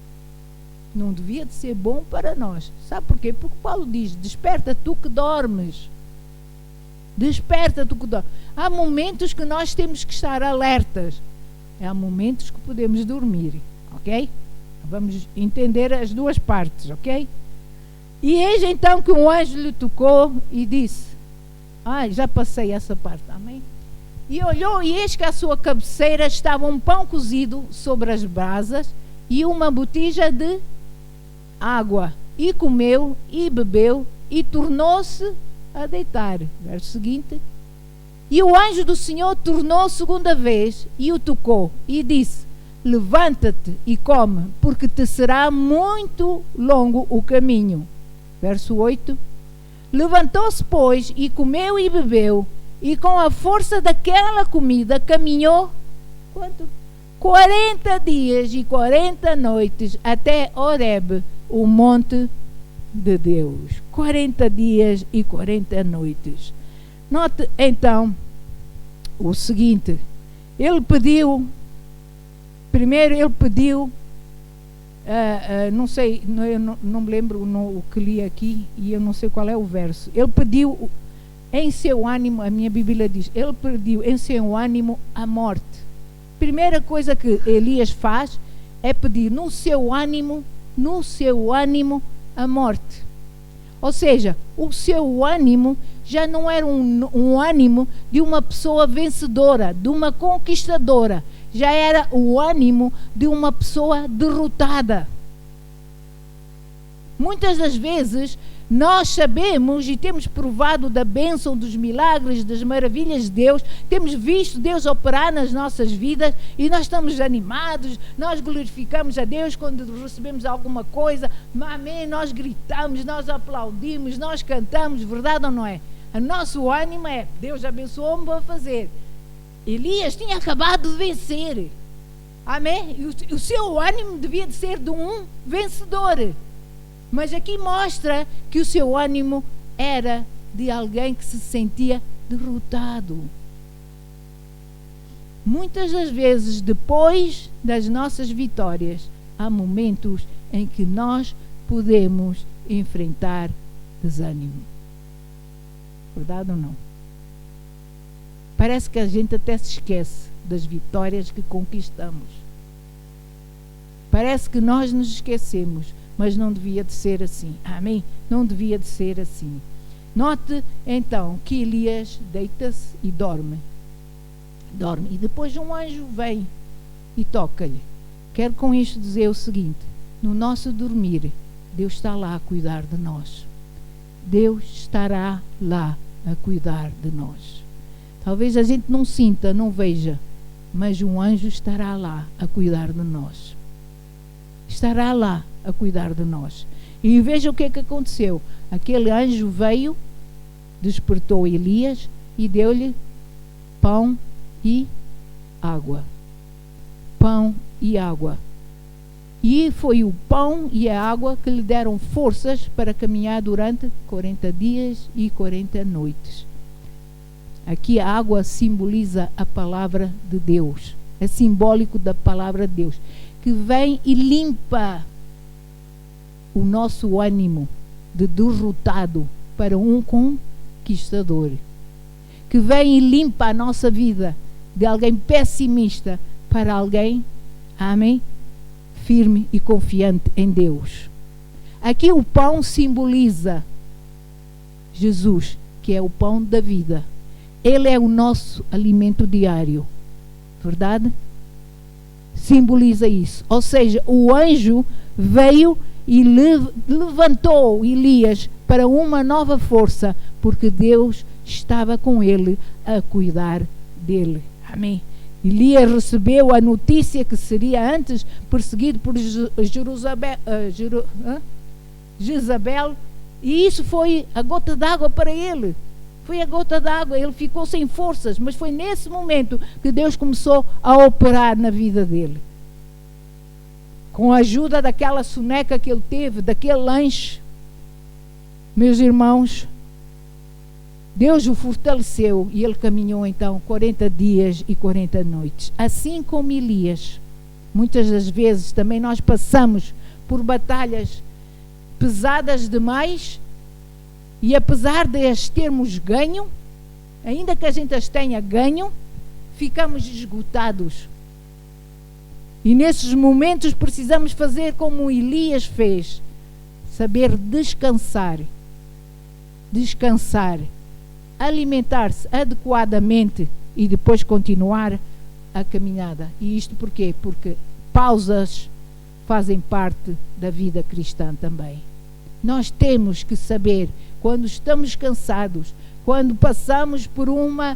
Não devia de ser bom para nós. Sabe porquê? Porque Paulo diz, desperta tu que dormes. Desperta tu que dormes. Há momentos que nós temos que estar alertas. Há momentos que podemos dormir, ok? Vamos entender as duas partes, ok? E eis então que um anjo lhe tocou e disse, já passei essa parte, amém? E olhou e eis que à sua cabeceira estava um pão cozido sobre as brasas e uma botija de água. E comeu e bebeu e tornou-se a deitar. Verso seguinte. E o anjo do Senhor tornou segunda vez e o tocou e disse, levanta-te e come, porque te será muito longo o caminho. Verso 8. Levantou-se, pois, e comeu e bebeu, e com a força daquela comida caminhou, quanto? 40 dias e 40 noites até Horebe, o monte de Deus. 40 dias e 40 noites. Note então o seguinte, primeiro ele pediu, não sei, eu não me lembro o que li aqui e eu não sei qual é o verso. Ele pediu em seu ânimo, a minha Bíblia diz, ele pediu em seu ânimo a morte. Primeira coisa que Elias faz é pedir no seu ânimo a morte. Ou seja, o seu ânimo já não era um ânimo de uma pessoa vencedora, de uma conquistadora. Já era o ânimo de uma pessoa derrotada. Muitas das vezes nós sabemos e temos provado da bênção, dos milagres, das maravilhas de Deus, temos visto Deus operar nas nossas vidas e nós estamos animados, nós glorificamos a Deus quando recebemos alguma coisa, amém, nós gritamos, nós aplaudimos, nós cantamos, verdade ou não é? O nosso ânimo é, Deus abençoou-me para fazer. Elias tinha acabado de vencer, amém? E o seu ânimo devia de ser de um vencedor. Mas aqui mostra que o seu ânimo era de alguém que se sentia derrotado. Muitas das vezes, depois das nossas vitórias, há momentos em que nós podemos enfrentar desânimo. Verdade ou não? Parece que a gente até se esquece das vitórias que conquistamos. Parece que nós nos esquecemos. Mas não devia de ser assim. Amém? Não devia de ser assim. Note, então, que Elias deita-se e dorme. Dorme. E depois um anjo vem e toca-lhe. Quero com isto dizer o seguinte. No nosso dormir, Deus está lá a cuidar de nós. Deus estará lá a cuidar de nós. Talvez a gente não sinta, não veja, mas um anjo estará lá a cuidar de nós. Estará lá a cuidar de nós. E veja o que é que aconteceu. Aquele anjo veio, despertou Elias e deu-lhe pão e água. Pão e água. E foi o pão e a água que lhe deram forças para caminhar durante 40 dias e 40 noites. Aqui a água simboliza a palavra de Deus. É simbólico da palavra de Deus, que vem e limpa o nosso ânimo de derrotado para um conquistador. Que vem e limpa a nossa vida de alguém pessimista para alguém, amém, firme e confiante em Deus. Aqui o pão simboliza Jesus, que é o pão da vida. Ele é o nosso alimento diário. Verdade? Simboliza isso. Ou seja, o anjo veio e levantou Elias para uma nova força, porque Deus estava com ele a cuidar dele. Amém? Elias recebeu a notícia que seria antes perseguido por Jezabel, e isso foi a gota d'água para ele. Foi a gota d'água, ele ficou sem forças, mas foi nesse momento que Deus começou a operar na vida dele. Com a ajuda daquela soneca que ele teve, daquele lanche, meus irmãos, Deus o fortaleceu e ele caminhou então 40 dias e 40 noites. Assim como Elias, muitas das vezes também nós passamos por batalhas pesadas demais e apesar de as termos ganho, ainda que a gente as tenha ganho, ficamos esgotados. E nesses momentos precisamos fazer como Elias fez, saber descansar, alimentar-se adequadamente e depois continuar a caminhada. E isto porquê? Porque pausas fazem parte da vida cristã também. Nós temos que saber quando estamos cansados, quando passamos por uma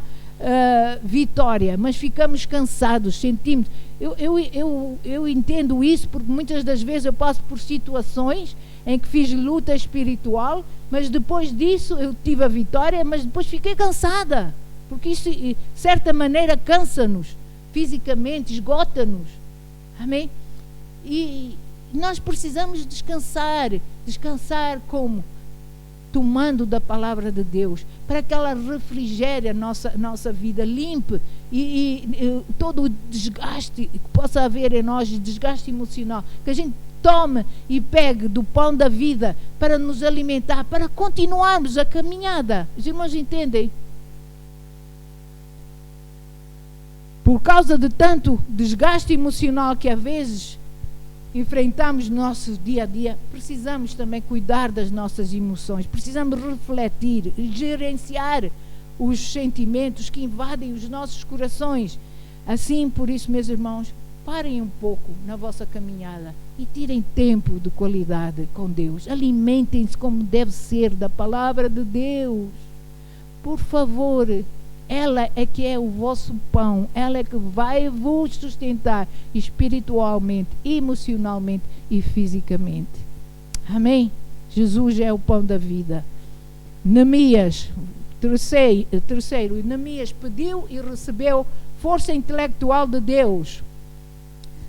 vitória, mas ficamos cansados, sentimos. Eu entendo isso porque muitas das vezes eu passo por situações em que fiz luta espiritual, mas depois disso eu tive a vitória, mas depois fiquei cansada, porque isso de certa maneira cansa-nos fisicamente, esgota-nos. Amém? E nós precisamos descansar como? Tomando da palavra de Deus, para que ela refrigere a nossa vida, limpe e todo o desgaste que possa haver em nós, desgaste emocional, que a gente tome e pegue do pão da vida para nos alimentar, para continuarmos a caminhada. Os irmãos entendem? Por causa de tanto desgaste emocional que às vezes enfrentamos no nosso dia a dia, precisamos também cuidar das nossas emoções, precisamos refletir, gerenciar os sentimentos que invadem os nossos corações. Assim, por isso, meus irmãos, parem um pouco na vossa caminhada e tirem tempo de qualidade com Deus. Alimentem-se como deve ser da palavra de Deus. Por favor, ela é que é o vosso pão, ela é que vai vos sustentar espiritualmente, emocionalmente e fisicamente. Amém? Jesus é o pão da vida. Neemias, terceiro, Neemias pediu e recebeu força intelectual de Deus.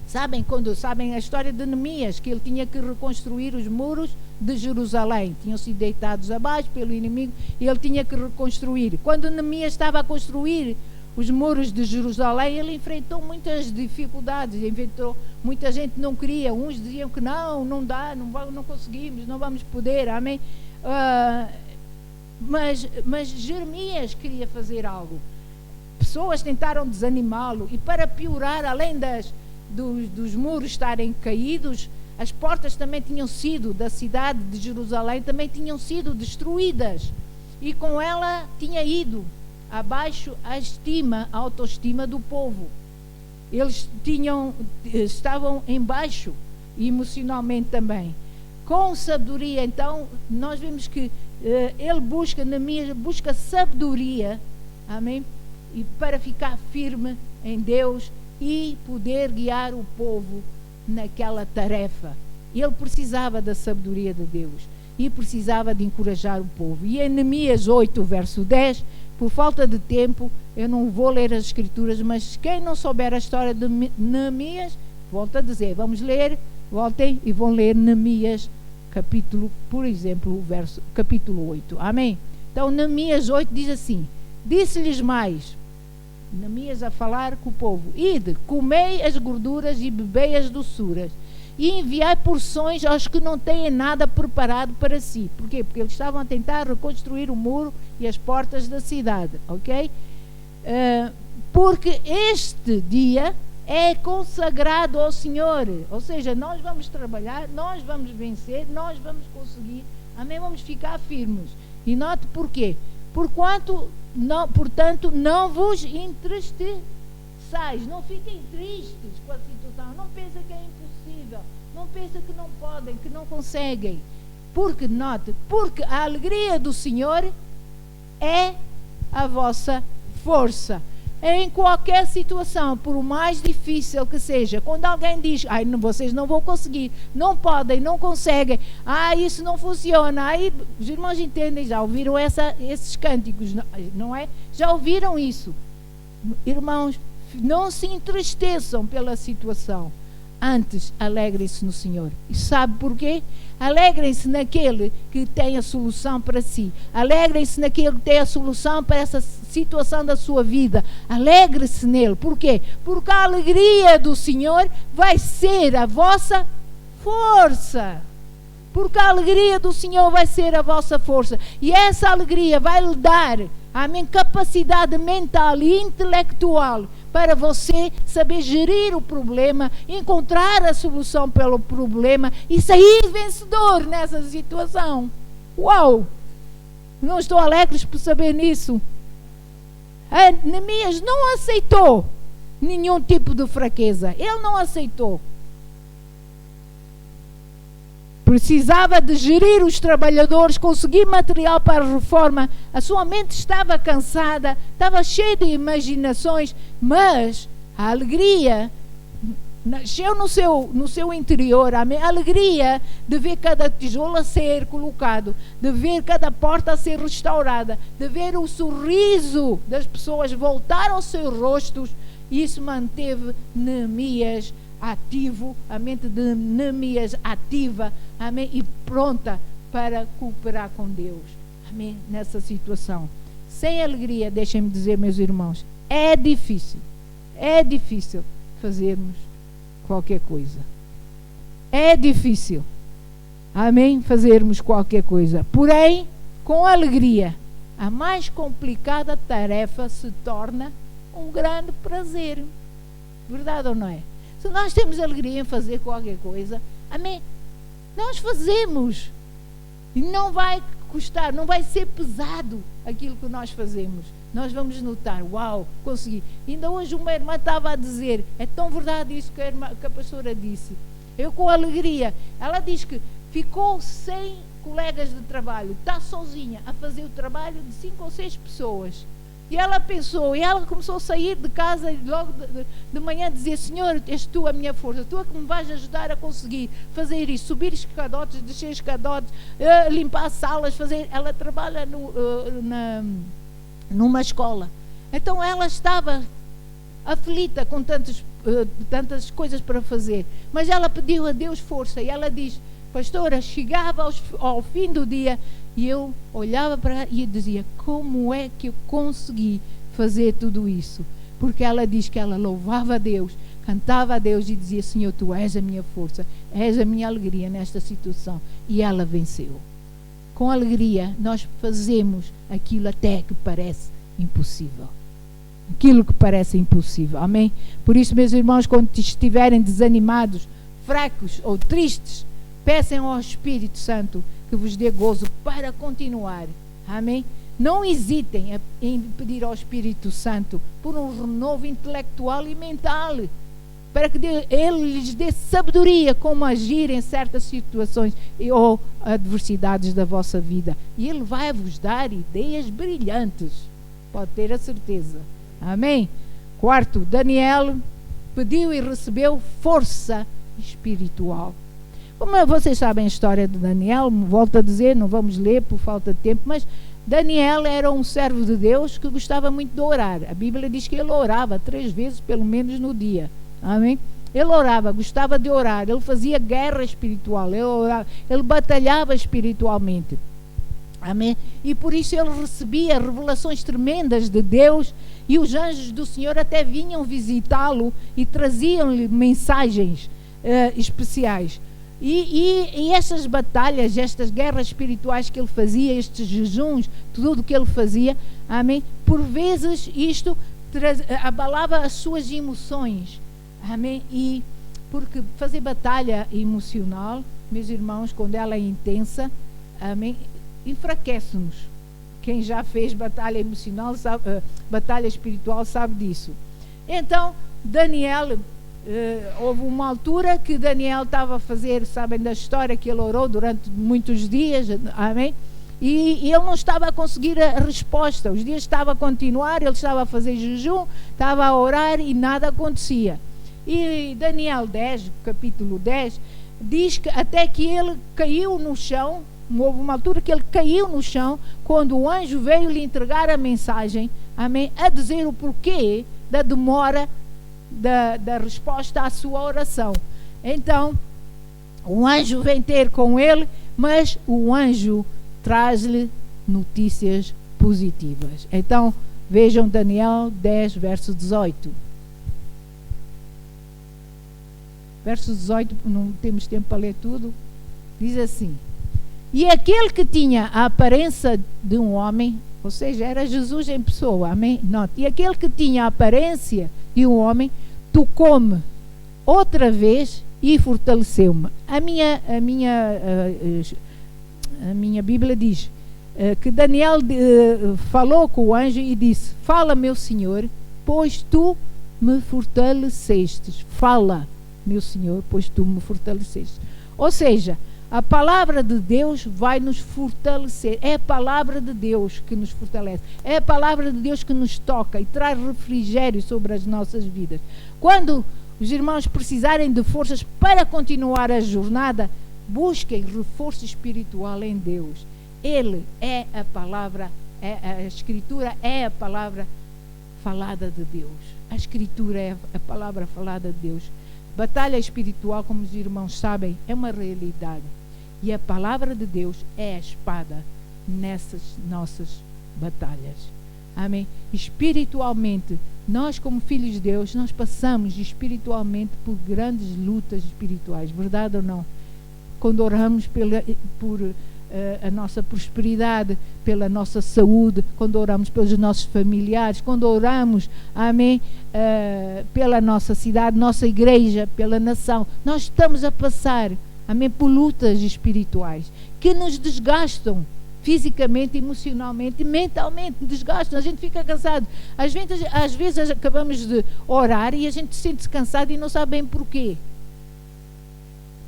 Sabem a história de Neemias, que ele tinha que reconstruir os muros de Jerusalém, tinham sido deitados abaixo pelo inimigo e ele tinha que reconstruir. Quando Neemias estava a construir os muros de Jerusalém, ele enfrentou muitas dificuldades, muita gente não queria, uns diziam que não dá, não conseguimos, não vamos poder, amém? Mas Jeremias queria fazer algo. Pessoas tentaram desanimá-lo e para piorar, além dos muros estarem caídos, as portas também tinham sido, da cidade de Jerusalém, também tinham sido destruídas. E com ela tinha ido abaixo a autoestima do povo. Eles estavam em baixo, emocionalmente também. com sabedoria. Então nós vemos que ele busca sabedoria, amém, e para ficar firme em Deus e poder guiar o povo naquela tarefa. Ele precisava da sabedoria de Deus e precisava de encorajar o povo. E em Neemias 8, verso 10, por falta de tempo, eu não vou ler as escrituras, mas quem não souber a história de Neemias, volto a dizer, vamos ler, voltem e vão ler Neemias, capítulo, por exemplo, capítulo 8. Amém? Então, Neemias 8 diz assim: disse-lhes mais, Neemias a falar com o povo: ide, comei as gorduras e bebei as doçuras, e enviai porções aos que não têm nada preparado para si. Por quê? Porque eles estavam a tentar reconstruir o muro e as portas da cidade, ok? Porque este dia é consagrado ao Senhor. Ou seja, nós vamos trabalhar, nós vamos vencer, nós vamos conseguir, amém? Vamos ficar firmes. E note porquê. Portanto, não vos entristeçais, não fiquem tristes com a situação, não pensem que é impossível, não pensem que não podem, que não conseguem. Porque, note, porque a alegria do Senhor é a vossa força. Em qualquer situação, por mais difícil que seja, quando alguém diz: vocês não vão conseguir, não podem, não conseguem, isso não funciona, aí os irmãos entendem, já ouviram esses cânticos, não é? Já ouviram isso? Irmãos, não se entristeçam pela situação, antes alegrem-se no Senhor. E sabe porquê? Alegrem-se naquele que tem a solução para si. Alegrem-se naquele que tem a solução para essa situação da sua vida. Alegre-se nele. Por quê? Porque a alegria do Senhor vai ser a vossa força. Porque a alegria do Senhor vai ser a vossa força. E essa alegria vai lhe dar a minha capacidade mental e intelectual para você saber gerir o problema, encontrar a solução pelo problema e sair vencedor nessa situação. Uau! Não estou alegre por saber nisso. Neemias não aceitou nenhum tipo de fraqueza. Ele não aceitou. Precisava de gerir os trabalhadores, conseguir material para a reforma. A sua mente estava cansada, estava cheia de imaginações, mas a alegria nasceu no seu interior. A alegria de ver cada tijolo a ser colocado, de ver cada porta a ser restaurada, de ver o sorriso das pessoas voltar aos seus rostos. Isso manteve Neemias ativo, a mente de Neemias ativa, amém, e pronta para cooperar com Deus, amém, nessa situação. Sem alegria, deixem-me dizer, meus irmãos, é difícil fazermos qualquer coisa. É difícil, amém, fazermos qualquer coisa. Porém, com alegria, a mais complicada tarefa se torna um grande prazer. Verdade ou não é? Se nós temos alegria em fazer qualquer coisa, amém, nós fazemos. E não vai custar, não vai ser pesado aquilo que nós fazemos. Nós vamos notar: uau, consegui. Ainda hoje uma irmã estava a dizer, é tão verdade isso que a pastora disse. Eu com alegria, ela diz que ficou sem colegas de trabalho, está sozinha a fazer o trabalho de 5 ou 6 pessoas. E ela pensou, e ela começou a sair de casa e logo de manhã dizia: Senhor, és tu a minha força, tu é que me vais ajudar a conseguir fazer isso, subir escadotes, descer escadotes, limpar salas, fazer. Ela trabalha numa escola. Então ela estava aflita com tantas coisas para fazer, mas ela pediu a Deus força. E ela diz: pastora, chegava ao fim do dia e eu olhava para ela e dizia: como é que eu consegui fazer tudo isso? Porque ela diz que ela louvava a Deus, cantava a Deus e dizia: Senhor, tu és a minha força, és a minha alegria nesta situação. E ela venceu. Com alegria nós fazemos aquilo até que parece impossível. Aquilo que parece impossível, amém? Por isso, meus irmãos, quando estiverem desanimados, fracos ou tristes, peçam ao Espírito Santo que vos dê gozo para continuar, amém? Não hesitem em pedir ao Espírito Santo por um renovo intelectual e mental, para que Ele lhes dê sabedoria como agir em certas situações ou adversidades da vossa vida. E Ele vai vos dar ideias brilhantes, pode ter a certeza. Amém? Quarto, Daniel pediu e recebeu força espiritual. Como vocês sabem a história de Daniel, volto a dizer, não vamos ler por falta de tempo, mas Daniel era um servo de Deus que gostava muito de orar. A Bíblia diz que ele orava 3 vezes pelo menos no dia. Amém? Ele orava, gostava de orar, ele fazia guerra espiritual, ele batalhava espiritualmente. Amém? E por isso ele recebia revelações tremendas de Deus, e os anjos do Senhor até vinham visitá-lo e traziam-lhe mensagens especiais. E essas batalhas, estas guerras espirituais que ele fazia, estes jejuns, tudo o que ele fazia, amém? Por vezes isto abalava as suas emoções, amém? E porque fazer batalha emocional, meus irmãos, quando ela é intensa, amém, enfraquece-nos. Quem já fez batalha emocional, sabe, batalha espiritual, sabe disso. Então, Daniel, houve uma altura que Daniel estava a fazer, sabem da história que ele orou durante muitos dias, amém? E ele não estava a conseguir a resposta. Os dias estavam a continuar, ele estava a fazer jejum, estava a orar e nada acontecia. E Daniel 10, capítulo 10, diz que até que ele caiu no chão. Houve uma altura que ele caiu no chão quando o anjo veio lhe entregar a mensagem, amém, a dizer o porquê da demora da resposta à sua oração. Então o anjo vem ter com ele, mas o anjo traz-lhe notícias positivas. Então vejam Daniel 10, verso 18. Verso 18, não temos tempo para ler tudo. Diz assim: e aquele que tinha a aparência de um homem, ou seja, era Jesus em pessoa, amém? Note, e aquele que tinha a aparência de um homem, tocou-me outra vez e fortaleceu-me. A minha Bíblia diz que Daniel falou com o anjo e disse: fala, meu Senhor, pois tu me fortalecestes. Fala, meu Senhor, pois tu me fortalecestes. Ou seja, a palavra de Deus vai nos fortalecer. É a palavra de Deus que nos fortalece. É a palavra de Deus que nos toca e traz refrigério sobre as nossas vidas. Quando os irmãos precisarem de forças para continuar a jornada, busquem reforço espiritual em Deus. Ele é a palavra, a Escritura é a palavra falada de Deus. A Escritura é a palavra falada de Deus. Batalha espiritual, como os irmãos sabem, é uma realidade. E a palavra de Deus é a espada nessas nossas batalhas. Amém? Espiritualmente, nós como filhos de Deus, nós passamos espiritualmente por grandes lutas espirituais. Verdade ou não? Quando oramos por a nossa prosperidade, pela nossa saúde, quando oramos pelos nossos familiares, quando oramos, amém, pela nossa cidade, nossa igreja, pela nação, nós estamos a passar, amém, por lutas espirituais que nos desgastam fisicamente, emocionalmente, mentalmente, desgastam, a gente fica cansado. Às vezes acabamos de orar e a gente sente-se cansado e não sabe bem porquê.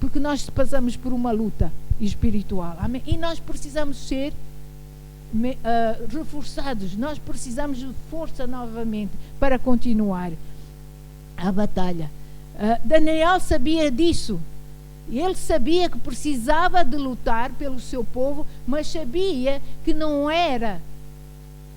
Porque nós passamos por uma luta espiritual, amém? E nós precisamos ser reforçados, nós precisamos de força novamente para continuar a batalha. Daniel sabia disso, ele sabia que precisava de lutar pelo seu povo, mas sabia que não era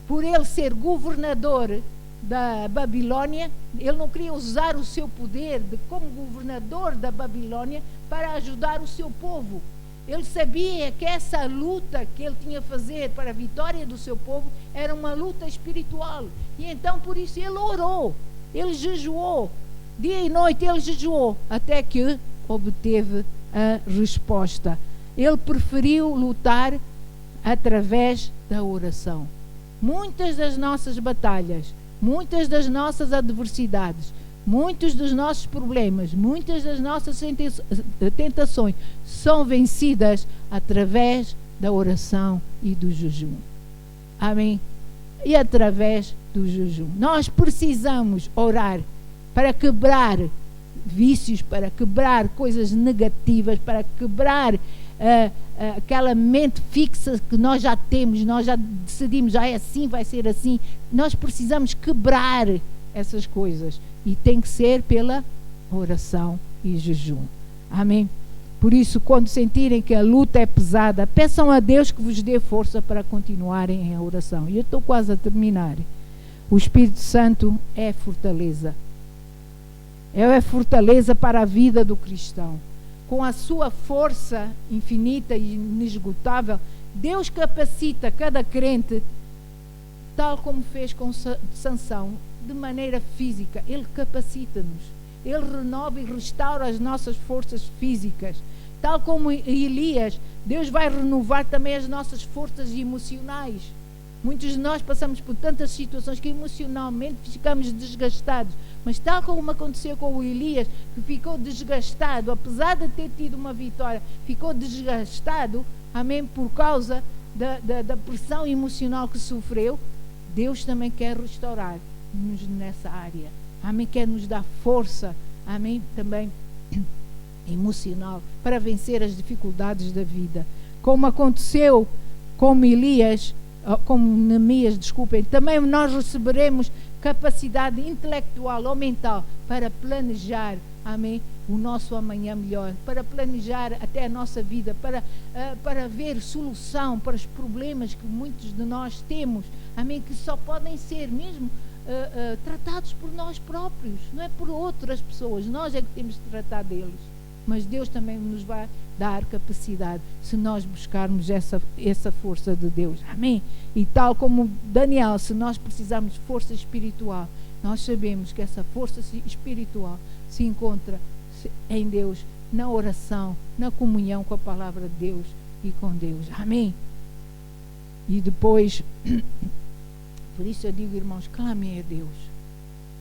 por ele ser governador da Babilônia, ele não queria usar o seu poder como governador da Babilônia para ajudar o seu povo. Ele sabia que essa luta que ele tinha a fazer para a vitória do seu povo era uma luta espiritual. E então por isso ele orou, ele jejuou, dia e noite ele jejuou, até que obteve a resposta. Ele preferiu lutar através da oração. Muitas das nossas batalhas, muitas das nossas adversidades, muitos dos nossos problemas, muitas das nossas tentações são vencidas através da oração e do jejum. Amém? E através do jejum. Nós precisamos orar para quebrar vícios, para quebrar coisas negativas, para quebrar aquela mente fixa que nós já temos, nós já decidimos, é assim, vai ser assim. Nós precisamos quebrar essas coisas, e tem que ser pela oração e jejum. Amém? Por isso, quando sentirem que a luta é pesada, peçam a Deus que vos dê força para continuarem em oração. E eu estou quase a terminar. O Espírito Santo é fortaleza. É fortaleza para a vida do cristão. Com a sua força infinita e inesgotável, Deus capacita cada crente, tal como fez com Sansão, de maneira física. Ele capacita-nos. Ele renova e restaura as nossas forças físicas. Tal como Elias, Deus vai renovar também as nossas forças emocionais. Muitos de nós passamos por tantas situações que emocionalmente ficamos desgastados. Mas tal como aconteceu com o Elias, que ficou desgastado, apesar de ter tido uma vitória, ficou desgastado, amém, por causa da pressão emocional que sofreu. Deus também quer restaurar-nos nessa área. Amém, quer nos dar força, amém, também emocional, para vencer as dificuldades da vida. Como aconteceu com Neemias, também nós receberemos capacidade intelectual ou mental para planejar, amém, o nosso amanhã melhor, para planejar até a nossa vida, para ver solução para os problemas que muitos de nós temos, amém, que só podem ser mesmo tratados por nós próprios, não é por outras pessoas. Nós é que temos de tratar deles, mas Deus também nos vai dar capacidade se nós buscarmos essa força de Deus, amém. E tal como Daniel, se nós precisarmos de força espiritual, nós sabemos que essa força espiritual se encontra em Deus, na oração, na comunhão com a palavra de Deus e com Deus, amém. E depois, por isso eu digo, irmãos, clamem a Deus.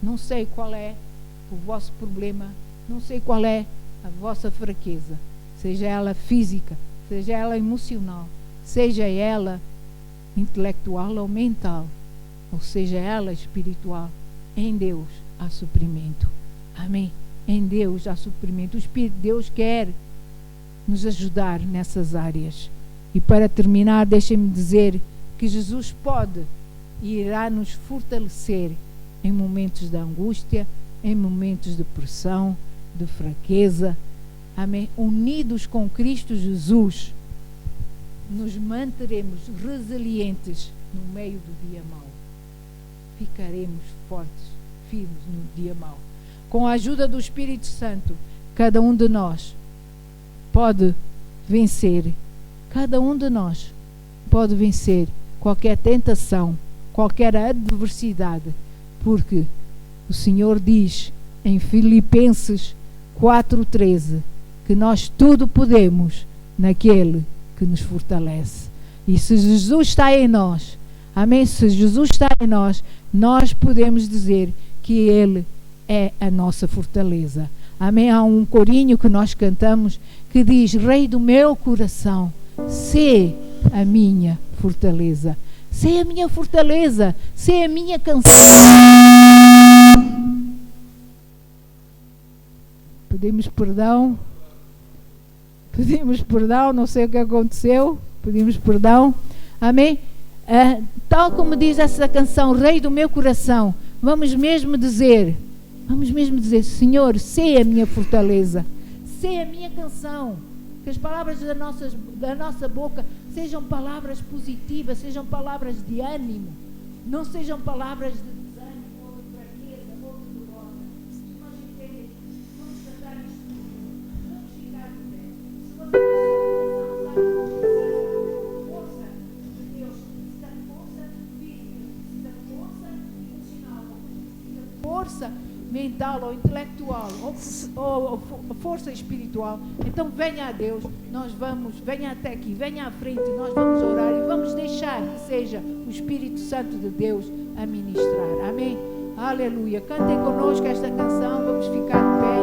Não sei qual é o vosso problema, não sei qual é a vossa fraqueza, seja ela física, seja ela emocional, seja ela intelectual ou mental, ou seja ela espiritual. Em Deus há suprimento, amém. Em Deus há suprimento. O Espírito de Deus quer nos ajudar nessas áreas. E para terminar, deixem-me dizer que Jesus pode e irá nos fortalecer em momentos de angústia, em momentos de pressão, de fraqueza, amém. Unidos com Cristo Jesus, nos manteremos resilientes no meio do dia mau. Ficaremos fortes, firmes no dia mau. Com a ajuda do Espírito Santo, cada um de nós pode vencer, cada um de nós pode vencer qualquer tentação, qualquer adversidade, porque o Senhor diz em Filipenses 4:13 que nós tudo podemos naquele que nos fortalece. E se Jesus está em nós, amém, se Jesus está em nós, nós podemos dizer que Ele é a nossa fortaleza, amém. Há um corinho que nós cantamos que diz: Rei do meu coração, sê a minha fortaleza. Sê a minha fortaleza, sê a minha canção. Pedimos perdão, não sei o que aconteceu, pedimos perdão, amém. Tal como diz essa canção, Rei do meu coração, vamos mesmo dizer, Senhor, sê a minha fortaleza, sê a minha canção. Que as palavras da nossa boca sejam palavras positivas, sejam palavras de ânimo, não sejam palavras de desânimo ou de fraqueza ou de derrota. Se nós entendemos, vamos cantar isto, vamos ficar de pé. Se você força de Deus, precisa de força física, precisa de força emocional, precisa de força mental ou intelectual ou força espiritual, então venha a Deus, venha até aqui, venha à frente, nós vamos orar e vamos deixar que seja o Espírito Santo de Deus a ministrar, amém, aleluia. Cantem conosco esta canção, vamos ficar de pé,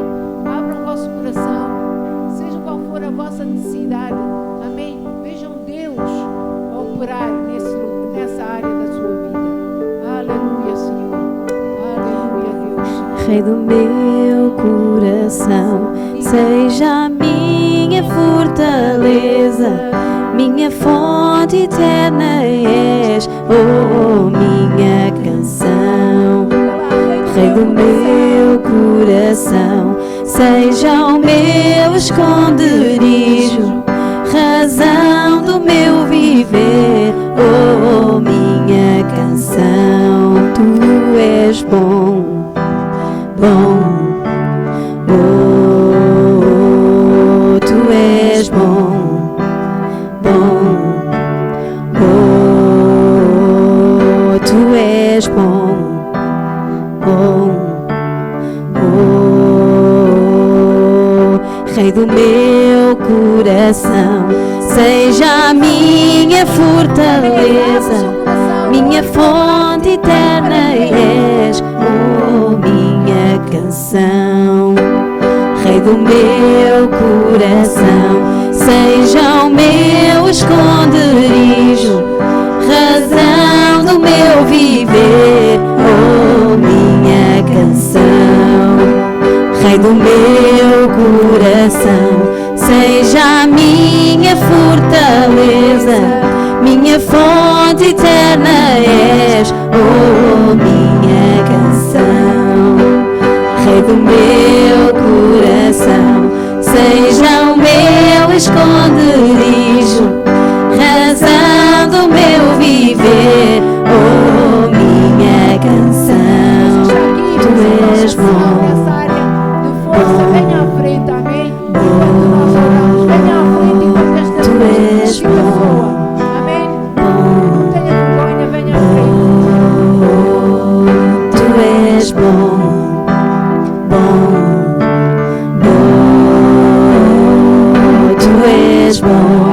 abram o vosso coração, seja qual for a vossa necessidade, amém, vejam Deus a operar nessa área da sua vida, aleluia, Senhor, aleluia, Deus. Rei do meu coração, coração seja a minha fortaleza, minha fonte eterna és, oh, minha canção. Rei do meu coração, seja o meu esconderijo, razão do meu viver, oh, minha canção. Tu és bom, bom, oh, tu és bom, bom, oh, tu és bom, bom, oh, Rei do meu coração, seja a minha fortaleza, minha fonte eterna és, oh, minha canção. Rei do meu coração, seja o meu esconderijo, razão do meu viver, oh, minha canção. Rei do meu coração, seja a minha fortaleza, minha fonte eterna és, oh, minha canção. Rei do meu coração, seja o meu esconderijo, razão do meu viver, oh, minha canção. Tu és bom. Venha à frente, amém? Enquanto nós oramos, venha à frente enquanto esta música soa. Amém? Não tenha vergonha, venha à frente. Tu és bom, bom, bom. Tu és bom.